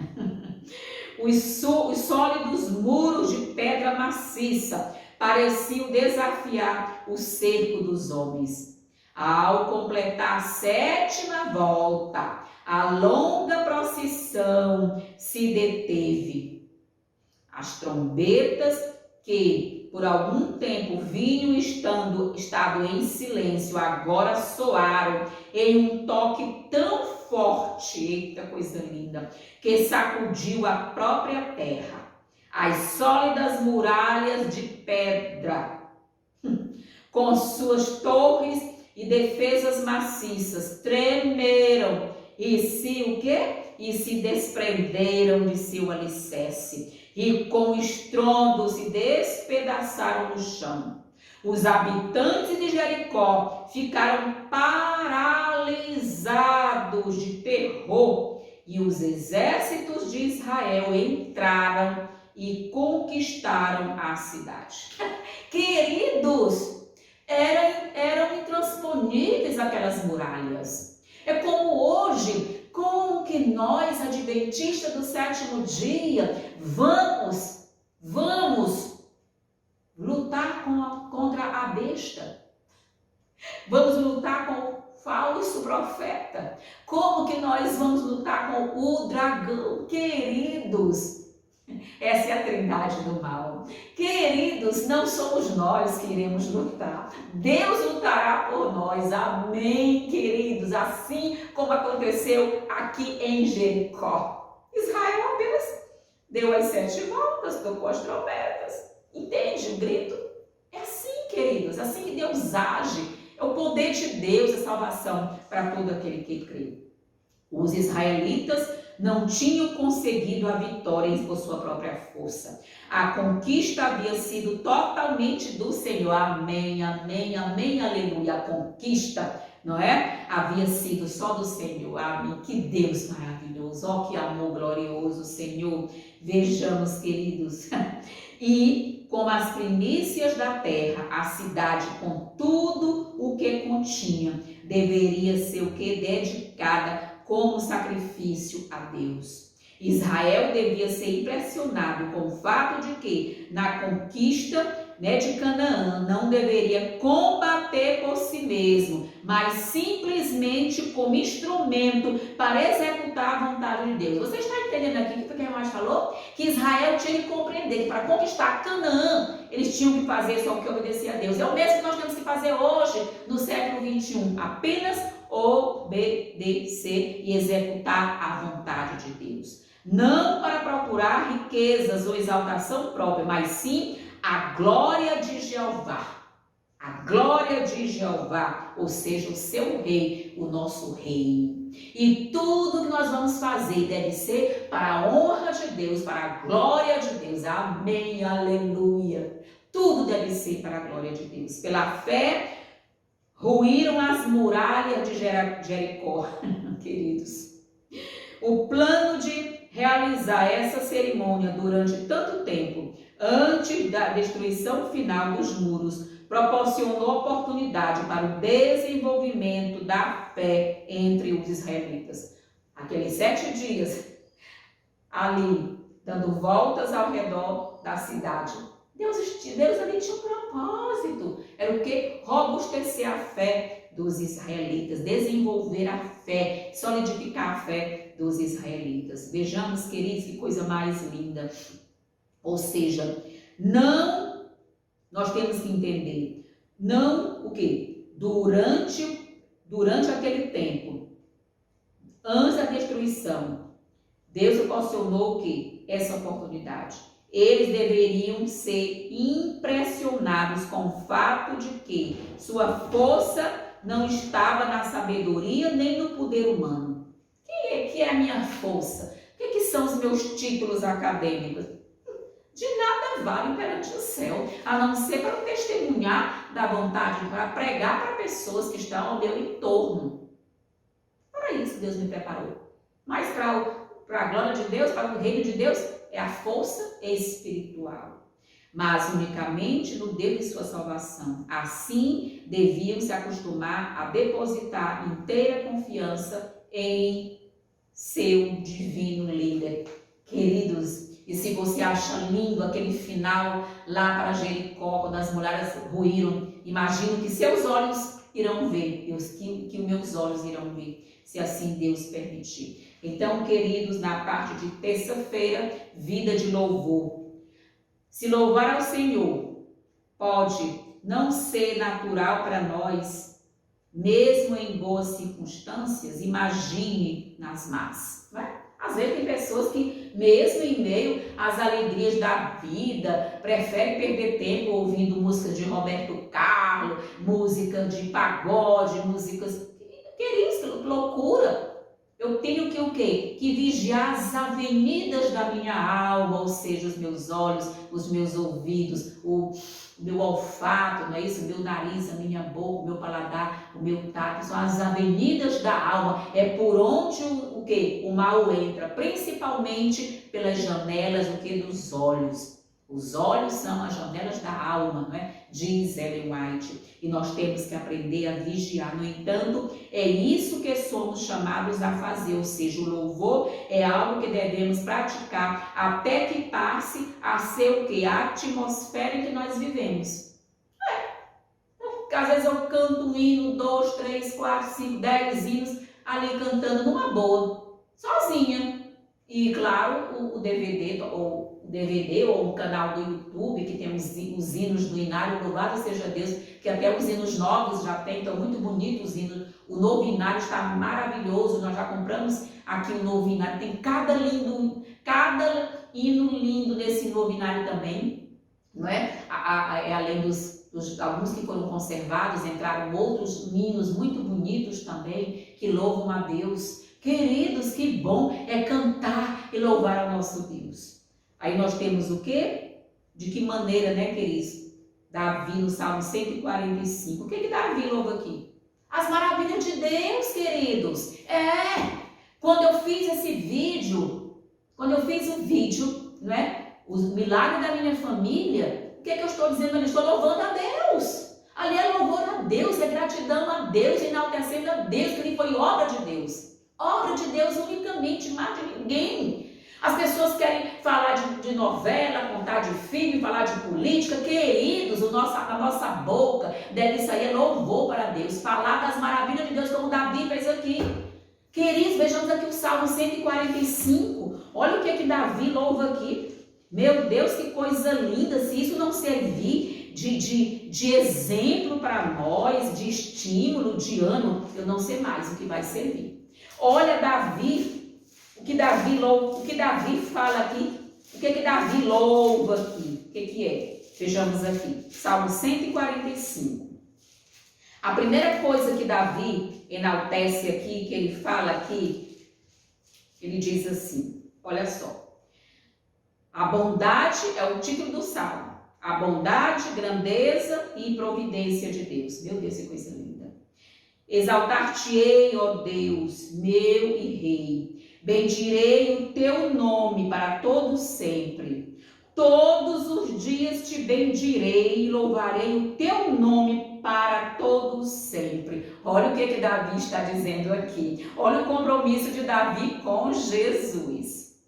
Speaker 1: Os sólidos muros de pedra maciça pareciam desafiar o cerco dos homens. Ao completar a 7ª volta, a longa procissão se deteve. As trombetas que por algum tempo vinham estado em silêncio, agora soaram em um toque tão forte, eita coisa linda, que sacudiu a própria terra. As sólidas muralhas de pedra, com suas torres e defesas maciças, tremeram e se desprenderam de seu alicerce. E com estrondo se despedaçaram no chão. Os habitantes de Jericó ficaram paralisados de terror e os exércitos de Israel entraram e conquistaram a cidade. Queridos, eram intransponíveis aquelas muralhas. É como hoje, como que nós, adventistas do 7º dia, vamos lutar contra a besta. Vamos lutar com o falso profeta. Como que nós vamos lutar com o dragão? Queridos, essa é a trindade do mal. Queridos, não somos nós que iremos lutar. Deus lutará por nós. Amém, queridos. Assim como aconteceu aqui em Jericó. Israel apenas deu as 7 voltas, tocou as trombetas. Entende o grito? É assim, queridos. Assim que Deus age. É o poder de Deus, a salvação para todo aquele que crê. Os israelitas não tinham conseguido a vitória por sua própria força. A conquista havia sido totalmente do Senhor. Amém, amém, amém, aleluia. A conquista, não é? Havia sido só do Senhor. Amém. Que Deus maravilhoso. Ó, que amor glorioso, Senhor. Vejamos, queridos. E como as primícias da terra, a cidade com tudo o que continha, deveria ser o que? Dedicada como sacrifício a Deus. Israel devia ser impressionado com o fato de que, na conquista de Canaã, não deveria combater por si mesmo, mas simplesmente como instrumento para executar a vontade de Deus. Você está entendendo aqui o que o que mais falou? Que Israel tinha que compreender que para conquistar Canaã, eles tinham que fazer só o que obedecia a Deus. É o mesmo que nós temos que fazer hoje, no século 21. Apenas obedecer e executar a vontade de Deus. Não para procurar riquezas ou exaltação própria, mas sim a glória de Jeová. A glória de Jeová, ou seja, o seu rei, o nosso rei. E tudo que nós vamos fazer deve ser para a honra de Deus, para a glória de Deus. Amém, aleluia. Tudo deve ser para a glória de Deus. Pela fé, ruíram as muralhas de Jericó, queridos. O plano de realizar essa cerimônia durante tanto tempo, antes da destruição final dos muros, proporcionou oportunidade para o desenvolvimento da fé entre os israelitas. Aqueles 7 dias ali, dando voltas ao redor da cidade, Deus ali tinha um propósito. Era o quê? Robustecer a fé dos israelitas, desenvolver a fé, solidificar a fé dos israelitas. Vejamos, queridos, que coisa mais linda. Ou seja, não, nós temos que entender, não o quê? Durante aquele tempo, antes da destruição, Deus proporcionou o quê? Essa oportunidade. Eles deveriam ser impressionados com o fato de que sua força não estava na sabedoria nem no poder humano. Que é a minha força? O que são os meus títulos acadêmicos? De nada vale perante o céu, a não ser para testemunhar da vontade, para pregar para pessoas que estão ao meu entorno. Para isso Deus me preparou. Mas para a glória de Deus, para o reino de Deus, é a força espiritual. Mas unicamente no Deus de sua salvação. Assim, deviam se acostumar a depositar inteira confiança em seu divino líder. Queridos, e se você acha lindo aquele final lá para Jericó, quando as muralhas ruíram, imagino que seus olhos irão ver, Deus, que os meus olhos irão ver, se assim Deus permitir. Então, queridos, na parte de terça-feira, vida de louvor. Se louvar ao Senhor pode não ser natural para nós, mesmo em boas circunstâncias, imagine nas más, não é? Às vezes tem pessoas que, mesmo em meio às alegrias da vida, preferem perder tempo ouvindo músicas de Roberto Carlos, música de pagode, músicas... Queridos, loucura! Eu tenho que o quê? Que vigiar as avenidas da minha alma, ou seja, os meus olhos, os meus ouvidos, o meu olfato, não é isso? O meu nariz, a minha boca, o meu paladar, o meu tato, são as avenidas da alma. É por onde o quê? O mal entra, principalmente pelas janelas, o quê? Dos olhos. Os olhos são as janelas da alma, não é? Diz Ellen White. E nós temos que aprender a vigiar. No entanto, é isso que somos chamados a fazer. Ou seja, o louvor é algo que devemos praticar até que passe a ser o quê? A atmosfera em que nós vivemos. Então, às vezes eu canto um hino, 2, 3, 4, 5, 10 hinos ali cantando numa boa, sozinha. E claro, o DVD ou o canal do YouTube, que tem os hinos do Inário, louvado seja Deus, que até os hinos novos já tem, estão muito bonitos os hinos. O novo Inário está maravilhoso, nós já compramos aqui o novo Inário, tem cada hino lindo desse novo Inário também, não é? Além dos alguns que foram conservados, entraram outros hinos muito bonitos também, que louvam a Deus. Queridos, que bom é cantar e louvar ao nosso Deus. Aí nós temos o quê? De que maneira, né, queridos? Davi no Salmo 145. O que Davi louva aqui? As maravilhas de Deus, queridos. Quando eu fiz esse vídeo, não é? Os milagres da minha família, o que eu estou dizendo ali? Estou louvando a Deus. Ali é louvor a Deus, é gratidão a Deus, enaltecendo a Deus, que ele foi obra de Deus. Obra de Deus unicamente, mais de ninguém. As pessoas querem falar de novela, contar de filme, falar de política. Queridos, a nossa boca deve sair louvor para Deus. Falar das maravilhas de Deus, como Davi fez aqui. Queridos, vejamos aqui o Salmo 145. Olha o que Davi louva aqui. Meu Deus, que coisa linda. Se isso não servir de exemplo para nós, de estímulo, de ânimo, eu não sei mais o que vai servir. Olha Davi, o que Davi fala aqui, o que Davi louva aqui, o que é? Vejamos aqui, Salmo 145. A primeira coisa que Davi enaltece aqui, que ele fala aqui, ele diz assim, olha só, a bondade é o título do Salmo, a bondade, grandeza e providência de Deus. Meu Deus, que coisa linda. Exaltar-te-ei, ó Deus, meu e Rei. Bendirei o teu nome para todo sempre. Todos os dias te bendirei e louvarei o teu nome para todo sempre. Olha o que Davi está dizendo aqui. Olha o compromisso de Davi com Jesus.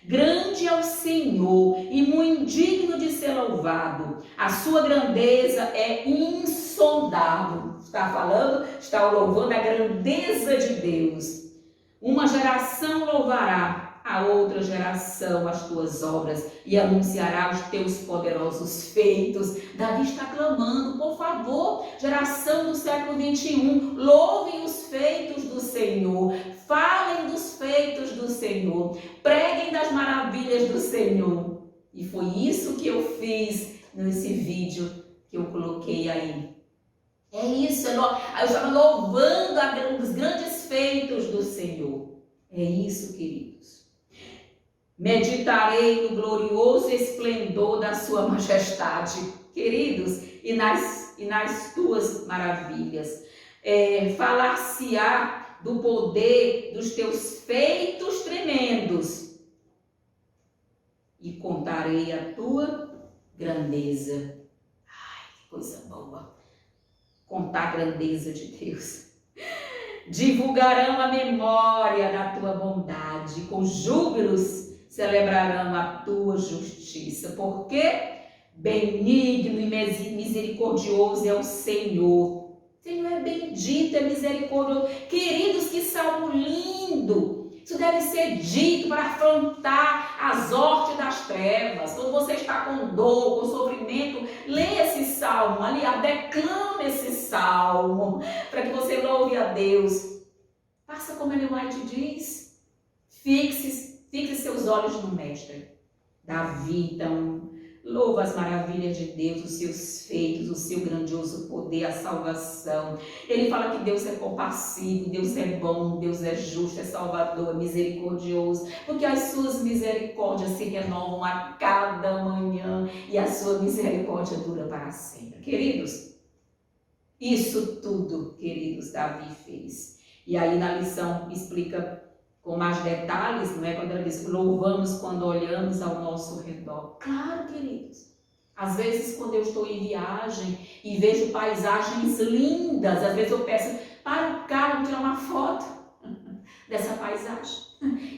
Speaker 1: Grande é o Senhor e muito digno de ser louvado. A sua grandeza é insondável. Está falando, está louvando a grandeza de Deus. Uma geração louvará a outra geração as tuas obras e anunciará os teus poderosos feitos. Davi está clamando, por favor, geração do século 21, louvem os feitos do Senhor, falem dos feitos do Senhor, preguem das maravilhas do Senhor. E foi isso que eu fiz nesse vídeo que eu coloquei aí. É isso, eu estava louvando os grandes feitos do Senhor. É isso, queridos. Meditarei no glorioso esplendor da sua majestade, queridos, e nas tuas maravilhas. Falar-se-á do poder dos teus feitos tremendos e contarei a tua grandeza. Ai, que coisa boa! Contar a grandeza de Deus. Divulgarão a memória da tua bondade, com júbilos celebrarão a tua justiça, porque benigno e misericordioso é o Senhor. O Senhor é bendito, é misericordioso. Queridos, que salmo lindo! Isso deve ser dito para afrontar as hortes das trevas. Quando você está com dor, com sofrimento, leia esse salmo, aliás, declame esse salmo, para que você louve a Deus. Faça como Ellen White diz, fixe seus olhos no Mestre. Davi, então, louva as maravilhas de Deus, os seus feitos, o seu grandioso poder, a salvação. Ele fala que Deus é compassivo, Deus é bom, Deus é justo, é salvador, é misericordioso, porque as suas misericórdias se renovam a cada manhã e a sua misericórdia dura para sempre. Queridos, isso tudo, queridos, Davi fez. E aí na lição explica com mais detalhes, não é? Quando ela diz, louvamos quando olhamos ao nosso redor. Claro, queridos. Às vezes, quando eu estou em viagem e vejo paisagens lindas, às vezes eu peço, para o carro, tirar uma foto dessa paisagem.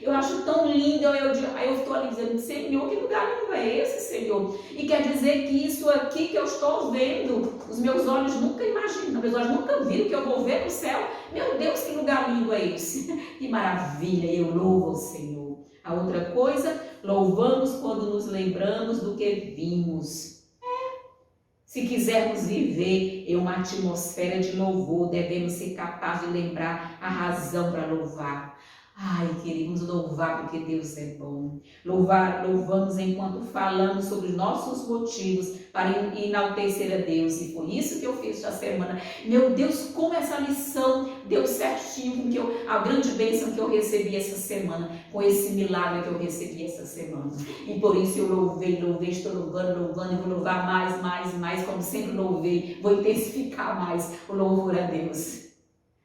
Speaker 1: Eu acho tão lindo, aí eu estou ali dizendo, Senhor, que lugar lindo é esse, Senhor? E quer dizer que isso aqui que eu estou vendo, os meus olhos nunca imaginam, meus olhos nunca viram que eu vou ver no céu. Meu Deus, que lugar lindo é esse? Que maravilha, eu louvo ao Senhor. A outra coisa, louvamos quando nos lembramos do que vimos. Se quisermos viver em uma atmosfera de louvor, devemos ser capazes de lembrar a razão para louvar. Ai, queremos louvar porque Deus é bom. Louvamos enquanto falamos sobre os nossos motivos para enaltecer a Deus. E foi isso que eu fiz esta semana. Meu Deus, como essa lição deu certinho com a grande bênção que eu recebi essa semana, com esse milagre que eu recebi essa semana. E por isso eu louvei, estou louvando e vou louvar mais, como sempre louvei. Vou intensificar mais o louvor a Deus.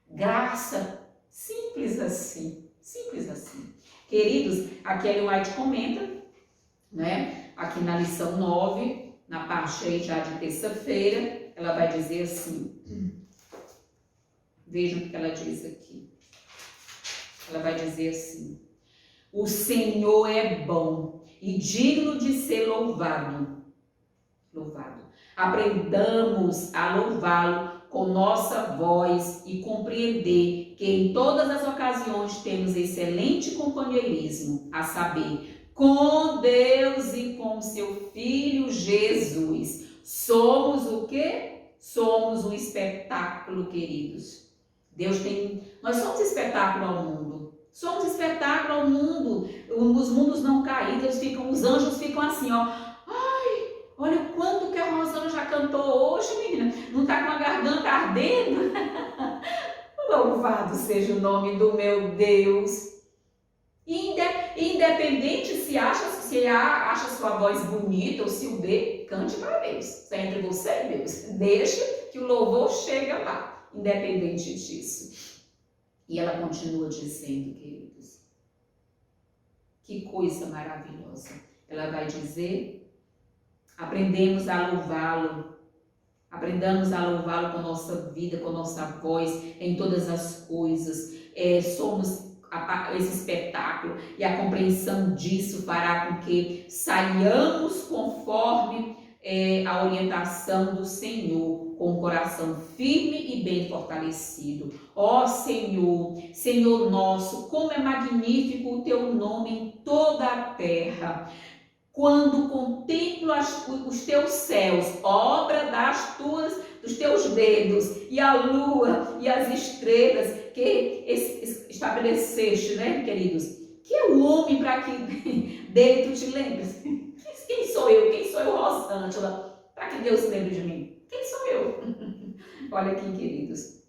Speaker 1: Graça, simples assim. Simples assim. Queridos, aqui a Ellen White comenta, né? Aqui na lição 9, na parte aí já de terça-feira, ela vai dizer assim, vejam o que ela diz aqui. Ela vai dizer assim, o Senhor é bom e digno de ser louvado. Aprendamos a louvá-lo com nossa voz e compreender que em todas as ocasiões temos excelente companheirismo, a saber, com Deus e com seu Filho Jesus. Somos o quê? Somos um espetáculo, queridos. Nós somos espetáculo ao mundo. Somos espetáculo ao mundo. Os mundos não caídos, os anjos ficam assim, ó. Olha o quanto que a Rosana já cantou hoje, menina. Não está com a garganta ardendo? Louvado seja o nome do meu Deus. Independente se acha sua voz bonita ou se o vê, cante para Deus. Isso é entre você e Deus. Deixa que o louvor chegue lá, independente disso. E ela continua dizendo, queridos, que coisa maravilhosa. Ela vai dizer... Aprendamos a louvá-lo com nossa vida, com nossa voz, em todas as coisas. Somos esse espetáculo, e a compreensão disso fará com que saiamos conforme a orientação do Senhor, com o coração firme e bem fortalecido. Ó Senhor, Senhor nosso, como é magnífico o teu nome em toda a terra. Quando contemplo os teus céus, obra dos teus dedos, e a lua e as estrelas que estabeleceste, né, queridos? Que é o homem para que dele tu te lembres? Quem sou eu? Quem sou eu, Rosângela, para que Deus se lembre de mim? Quem sou eu? Olha aqui, queridos.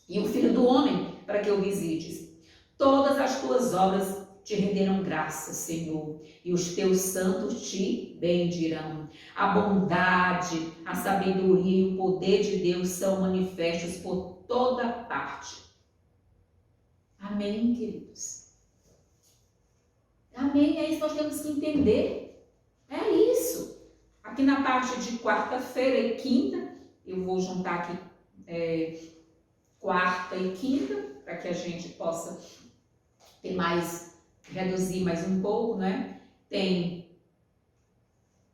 Speaker 1: E o Filho do Homem, para que o visites. Todas as tuas obras te renderam graças, Senhor, e os teus santos te bendirão. A bondade, a sabedoria e o poder de Deus são manifestos por toda parte. Amém, queridos? Amém, é isso que nós temos que entender. É isso. Aqui na parte de quarta-feira e quinta, eu vou juntar aqui quarta e quinta, para que a gente possa ter reduzir mais um pouco, né?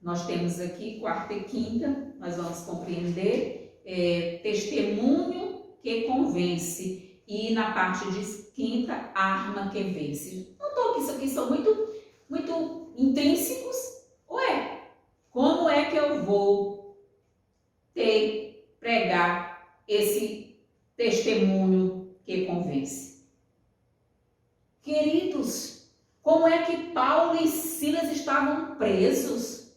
Speaker 1: Nós temos aqui quarta e quinta, nós vamos compreender testemunho que convence, e na parte de quinta, arma que vence. Notou que isso aqui são muito intrínsecos? Ué, como é que eu vou pregar esse testemunho que convence? Queridos, como é que Paulo e Silas estavam presos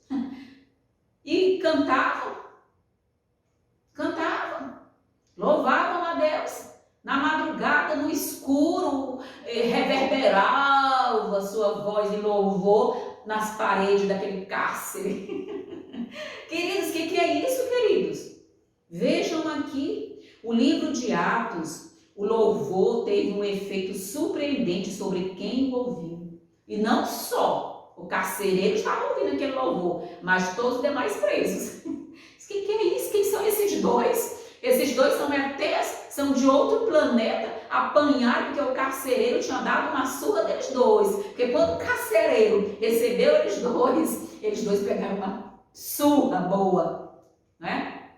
Speaker 1: e cantavam, louvavam a Deus, na madrugada, no escuro, reverberava sua voz de louvor nas paredes daquele cárcere. Queridos, o que é isso, queridos? Vejam aqui, o livro de Atos, o louvor teve um efeito surpreendente sobre quem ouviu. E não só o carcereiro estava ouvindo aquele louvor, mas todos os demais presos. O que é isso? Quem são esses dois? Esses dois são ETs, são de outro planeta, apanharam porque o carcereiro tinha dado uma surra deles dois. Porque quando o carcereiro recebeu eles dois pegaram uma surra boa, né?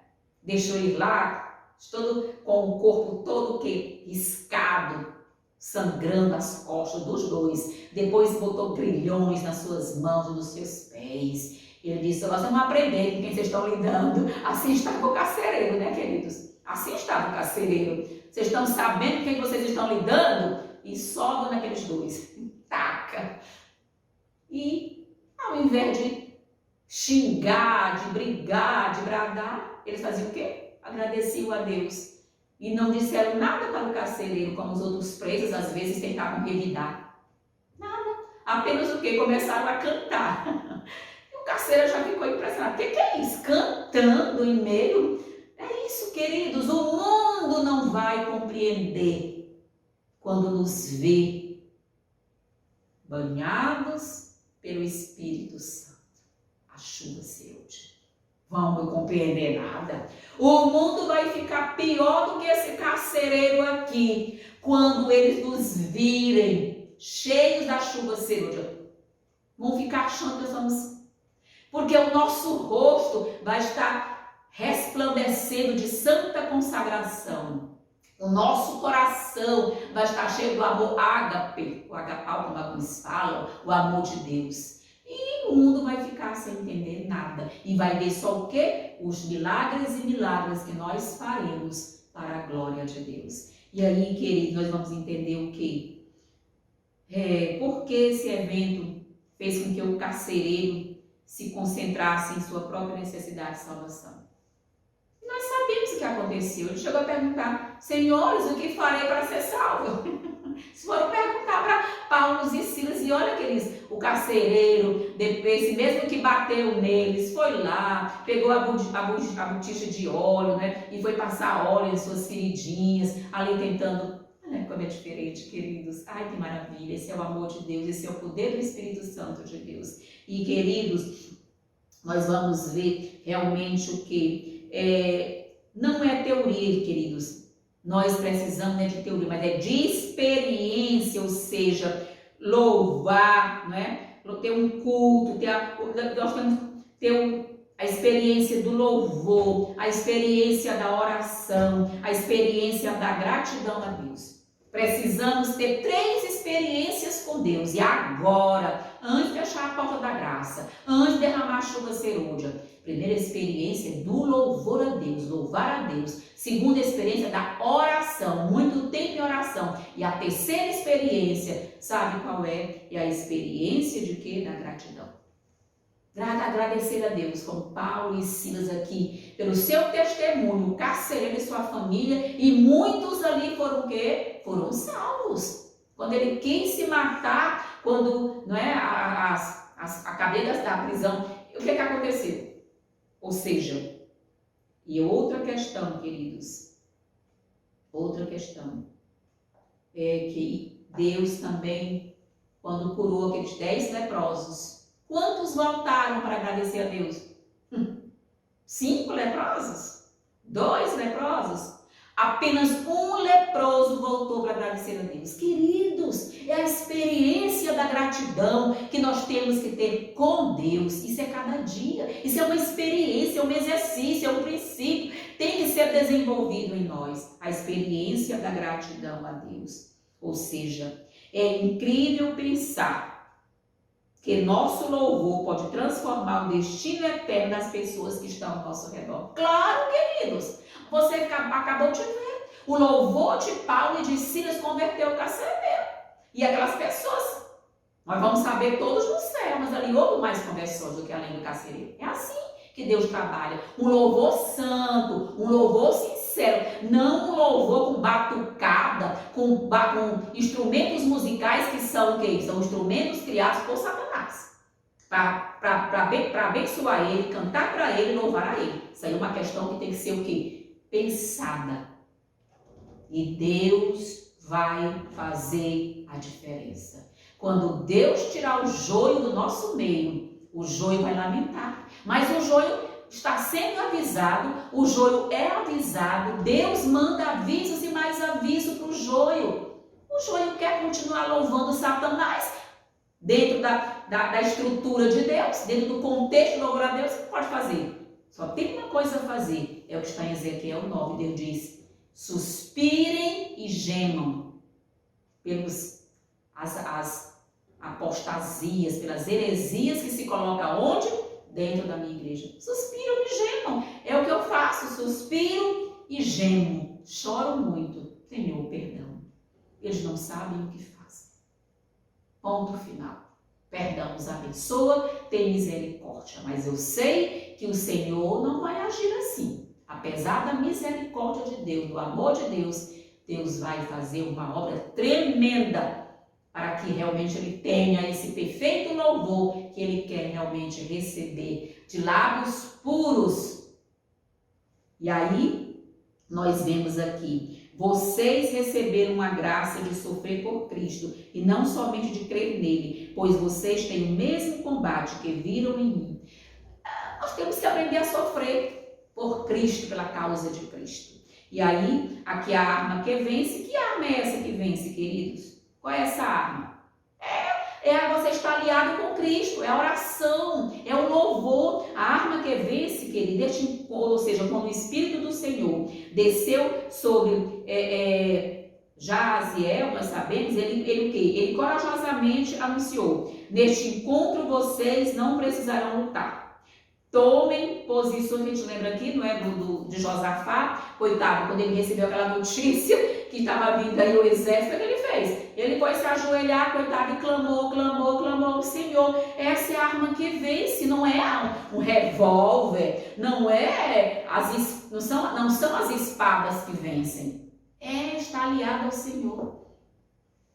Speaker 1: Deixou ele lá, todo, com o corpo todo o quê? Riscado, sangrando as costas dos dois. Depois botou grilhões nas suas mãos e nos seus pés. Ele disse: nós vamos aprender com quem vocês estão lidando. Assim estava o carcereiro, né, queridos? Assim estava o carcereiro. Vocês estão sabendo com quem vocês estão lidando? E sobe naqueles dois. Taca. E ao invés de xingar, de brigar, de bradar, eles faziam o quê? Agradeciam a Deus. E não disseram nada para o carcereiro, como os outros presos às vezes tentavam revidar. Nada. Apenas o quê? Começaram a cantar. E o carcereiro já ficou impressionado. O que é isso? Cantando em meio? É isso, queridos. O mundo não vai compreender quando nos vê banhados pelo Espírito Santo. A chuva se hoje. Vamos compreender nada. O mundo vai ficar pior do que esse carcereiro aqui, quando eles nos virem cheios da chuva serôdia. Vão ficar achando que somos... Porque o nosso rosto vai estar resplandecendo de santa consagração. O nosso coração vai estar cheio do amor ágape, o agapau, como alguns falam, o amor de Deus. E o mundo vai ficar sem entender nada. E vai ver só o quê? Os milagres e milagres que nós faremos para a glória de Deus. E aí, queridos, nós vamos entender o quê? Por que esse evento fez com que o carcereiro se concentrasse em sua própria necessidade de salvação? Nós sabemos o que aconteceu. Ele chegou a perguntar: senhores, o que farei para ser salvo? Se foram perguntar para Paulo e Silas, e olha, queridos, o carcereiro, depois, mesmo que bateu neles, foi lá, pegou a botija de óleo, né, e foi passar óleo em suas feridinhas, ali tentando. Olha como é diferente, queridos. Ai, que maravilha. Esse é o amor de Deus, esse é o poder do Espírito Santo de Deus. E, queridos, nós vamos ver realmente o que não é teoria, queridos. Nós precisamos não é de teoria, mas é de experiência, ou seja, louvar, não é? Ter um culto, nós temos que ter a experiência do louvor, a experiência da oração, a experiência da gratidão a Deus. Precisamos ter 3 experiências com Deus. E agora, antes de fechar a porta da graça, antes de derramar a chuva serôdia, primeira experiência é do louvor a Deus, louvar a Deus. Segunda experiência da oração, muito tempo em oração. E a terceira experiência, sabe qual é? É a experiência de quê? Da gratidão. Agradecer a Deus, como Paulo e Silas aqui, pelo seu testemunho, o carcereiro e sua família, e muitos ali foram o quê? Foram salvos. Quando ele quis se matar, quando não é, a cadeia da prisão, o que aconteceu? Ou seja, e outra questão, queridos, outra questão, é que Deus também, quando curou aqueles 10 leprosos, quantos voltaram para agradecer a Deus? 5 leprosos? 2 leprosos? Apenas um leproso voltou para agradecer a Deus. Queridos, é a experiência da gratidão que nós temos que ter com Deus. Isso é cada dia. Isso é uma experiência, é um exercício, é um princípio. Tem que ser desenvolvido em nós. A experiência da gratidão a Deus. Ou seja, é incrível pensar que nosso louvor pode transformar o destino eterno das pessoas que estão ao nosso redor. Claro, queridos, você acabou de ver. O louvor de Paulo e de Silas converteu o carcereiro. E aquelas pessoas, nós vamos saber todos no céu, mas ali houve mais conversões do que além do carcereiro. É assim que Deus trabalha. Um louvor santo, um louvor sincero, não um louvor com batucada, com instrumentos musicais que são o quê? São instrumentos criados por Satanás. Para abençoar ele, cantar para ele, louvar a ele. Isso aí é uma questão que tem que ser o quê? Pensada. E Deus vai fazer a diferença. Quando Deus tirar o joio do nosso meio, o joio vai lamentar. Mas o joio está sendo avisado, o joio é avisado, Deus manda avisos e mais aviso para o joio. O joio quer continuar louvando Satanás dentro da estrutura de Deus, dentro do contexto de louvar a Deus. O que pode fazer? Só tem uma coisa a fazer, é o que está em Ezequiel 9, Deus diz: suspirem e gemam pelas apostasias, pelas heresias que se colocam onde? Dentro da minha igreja. Suspiram e gemam. É o que eu faço. Suspiro e gemo. Choro muito. Senhor, perdão. Eles não sabem o que fazem. Ponto final. Perdão nos abençoa, tem misericórdia. Mas eu sei que o Senhor não vai agir assim. Apesar da misericórdia de Deus, do amor de Deus, Deus vai fazer uma obra tremenda para que realmente ele tenha esse perfeito louvor que ele quer realmente receber de lábios puros. E aí, nós vemos aqui, vocês receberam a graça de sofrer por Cristo e não somente de crer nele, pois vocês têm o mesmo combate que viram em mim. Nós temos que aprender a sofrer por Cristo, pela causa de Cristo. E aí, aqui a arma que vence. Que arma é essa que vence, queridos? Qual é essa arma? Você está aliado com Cristo, é a oração, é o louvor. A arma que vence, querido, ou seja, quando o Espírito do Senhor desceu sobre Jaziel, nós sabemos, ele o quê? Ele corajosamente anunciou: neste encontro vocês não precisarão lutar. Tomem posições. A gente lembra aqui, não é, de Josafá, coitado, quando ele recebeu aquela notícia que estava vindo aí o exército, o que ele fez? Ele foi se ajoelhar, coitado, e clamou ao Senhor. Essa é a arma que vence, não é um revólver, não são as espadas que vencem. É estar aliado ao Senhor.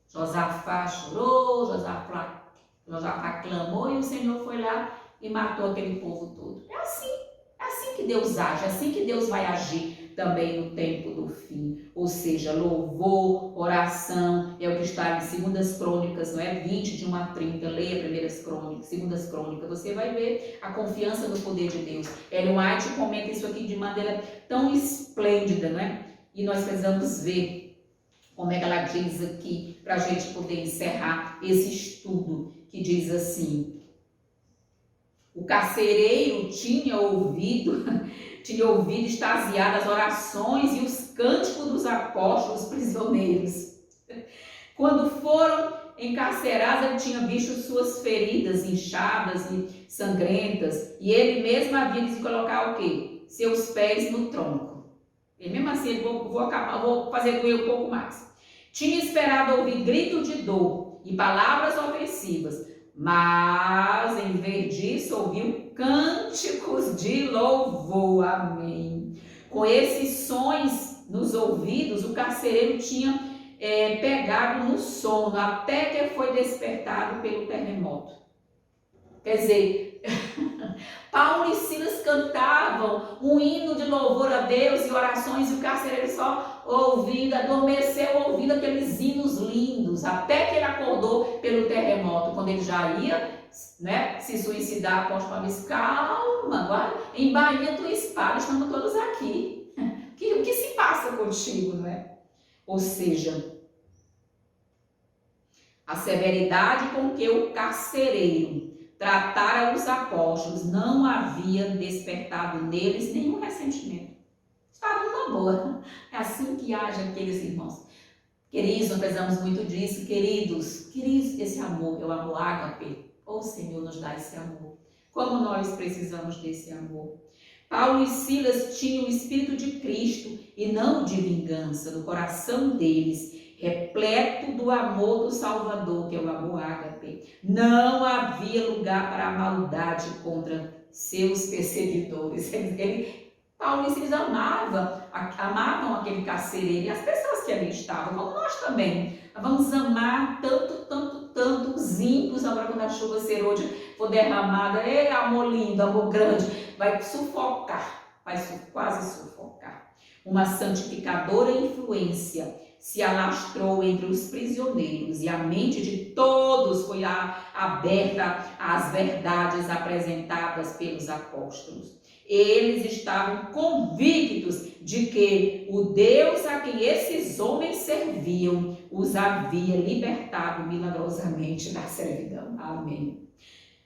Speaker 1: Josafá chorou, Josafá clamou e o Senhor foi lá e matou aquele povo todo. É assim que Deus age, é assim que Deus vai agir também no tempo do fim. Ou seja, louvor, oração, é o que está em 2 Crônicas, não é? 20, de 1 a 30, leia 1 Crônicas, 2 Crônicas, você vai ver a confiança no poder de Deus. Ellen White comenta isso aqui de maneira tão esplêndida, não é? E nós precisamos ver como é que ela diz aqui, para a gente poder encerrar esse estudo, que diz assim: o carcereiro tinha ouvido extasiado as orações e os cânticos dos apóstolos prisioneiros. Quando foram encarcerados, ele tinha visto suas feridas inchadas e sangrentas, e ele mesmo havia de colocar o quê? Seus pés no tronco. E mesmo assim, vou fazer doer um pouco mais. Tinha esperado ouvir gritos de dor e palavras ofensivas, mas em vez disso ouviu cânticos de louvor. Amém. Com esses sons nos ouvidos, o carcereiro tinha pegado no sono até que foi despertado pelo terremoto. Quer dizer, Paulo e Silas cantavam um hino de louvor a Deus e orações, e o carcereiro só ouvindo, adormeceu ouvindo aqueles hinos lindos, até que ele acordou pelo terremoto. Quando ele já ia, né, se suicidar, após Paulo disse: calma, agora embainha tua espada, estamos todos aqui. O que se passa contigo, não é? Ou seja, a severidade com que o carcereiro tratara os apóstolos não havia despertado neles nenhum ressentimento. Estavam numa boa. É assim que age aqueles irmãos. Queridos, nós precisamos muito disso, queridos. Queridos, esse amor é o amor ágape. Oh, Senhor, nos dá esse amor. Como nós precisamos desse amor. Paulo e Silas tinham o Espírito de Cristo e não de vingança no coração deles, repleto do amor do Salvador, que é o amor ágape. Não havia lugar para a maldade contra seus perseguidores. Paulo e Silas amavam aquele carcereiro e as pessoas que ali estavam, como nós também. Nós vamos amar tanto os ímpios. Agora, quando a chuva serôdia for derramada, amor lindo, amor grande, vai sufocar, vai quase sufocar. Uma santificadora influência se alastrou entre os prisioneiros e a mente de todos foi aberta às verdades apresentadas pelos apóstolos. Eles estavam convictos de que o Deus a quem esses homens serviam os havia libertado milagrosamente da servidão. Amém.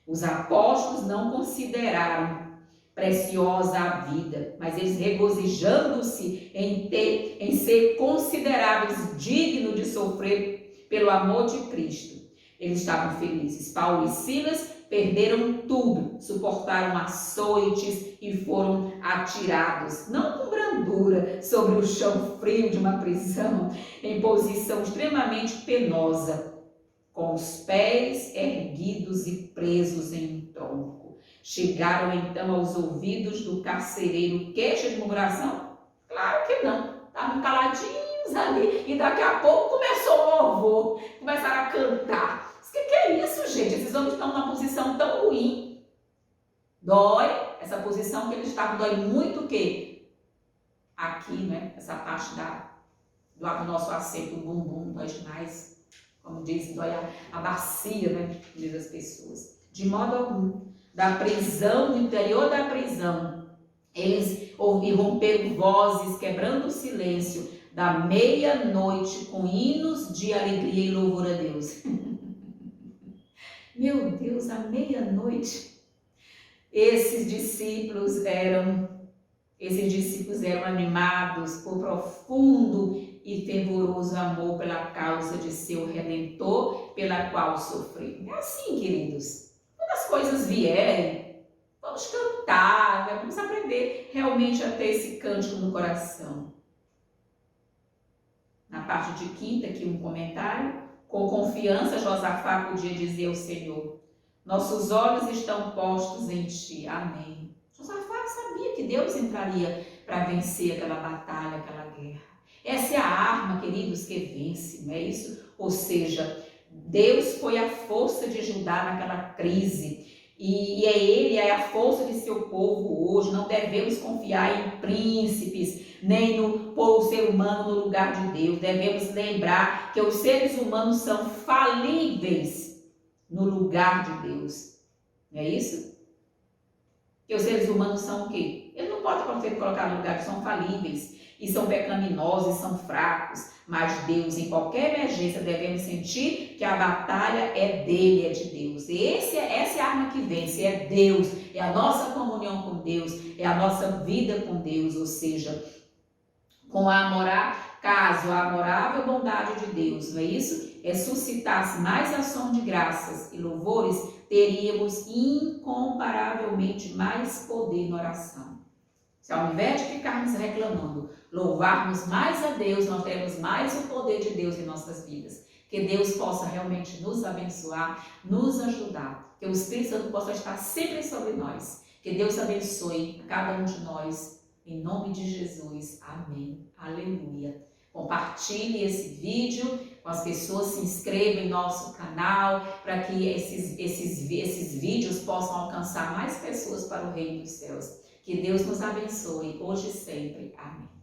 Speaker 1: Os apóstolos não consideraram preciosa a vida, mas eles, regozijando-se em ser considerados dignos de sofrer pelo amor de Cristo, eles estavam felizes. Paulo e Silas perderam tudo, suportaram açoites e foram atirados, não com brandura, sobre o chão frio de uma prisão, em posição extremamente penosa, com os pés erguidos e presos em um tronco. Chegaram então aos ouvidos do carcereiro queixa de murmuração? Claro que não. Estavam caladinhos ali e daqui a pouco começou o louvor, começaram a cantar. O que é isso, gente? Esses homens estão numa posição tão ruim. Dói, essa posição que eles estavam, dói muito o quê? Aqui, né? Essa parte do nosso assento, o bumbum, dói demais. Como dizem, dói a bacia, né? Diz as pessoas. De modo algum. Da prisão, do interior da prisão, eles romperam vozes, quebrando o silêncio da meia-noite com hinos de alegria e louvor a Deus. Meu Deus, à meia-noite, esses discípulos eram animados por profundo e fervoroso amor pela causa de seu Redentor, pela qual sofreram. É assim, queridos. Quando as coisas vierem, vamos cantar, né? Vamos aprender realmente a ter esse cântico no coração. Na parte de quinta, aqui um comentário. Com confiança, Josafá podia dizer ao Senhor: nossos olhos estão postos em ti. Amém. Josafá sabia que Deus entraria para vencer aquela batalha, aquela guerra. Essa é a arma, queridos, que vence, não é isso? Ou seja, Deus foi a força de Judá naquela crise e Ele é a força de seu povo hoje. Não devemos confiar em príncipes, nem pôr o ser humano no lugar de Deus. Devemos lembrar que os seres humanos são falíveis no lugar de Deus. Não é isso? Que os seres humanos são o quê? Eles não podem ser colocados no lugar, são falíveis. e são pecaminosos e são fracos. Mas Deus, em qualquer emergência, devemos sentir que a batalha é dele, é de Deus. E essa é a arma que vence, é Deus, é a nossa comunhão com Deus, é a nossa vida com Deus, ou seja, com a amorável bondade de Deus, não é isso? É suscitasse mais ação de graças e louvores, teríamos incomparavelmente mais poder na oração. Se ao invés de ficarmos reclamando, louvarmos mais a Deus, nós teremos mais o poder de Deus em nossas vidas. Que Deus possa realmente nos abençoar, nos ajudar. Que o Espírito Santo possa estar sempre sobre nós. Que Deus abençoe a cada um de nós. Em nome de Jesus. Amém. Aleluia. Compartilhe esse vídeo com as pessoas, se inscrevam em nosso canal para que esses vídeos possam alcançar mais pessoas para o reino dos céus. Que Deus nos abençoe hoje e sempre. Amém.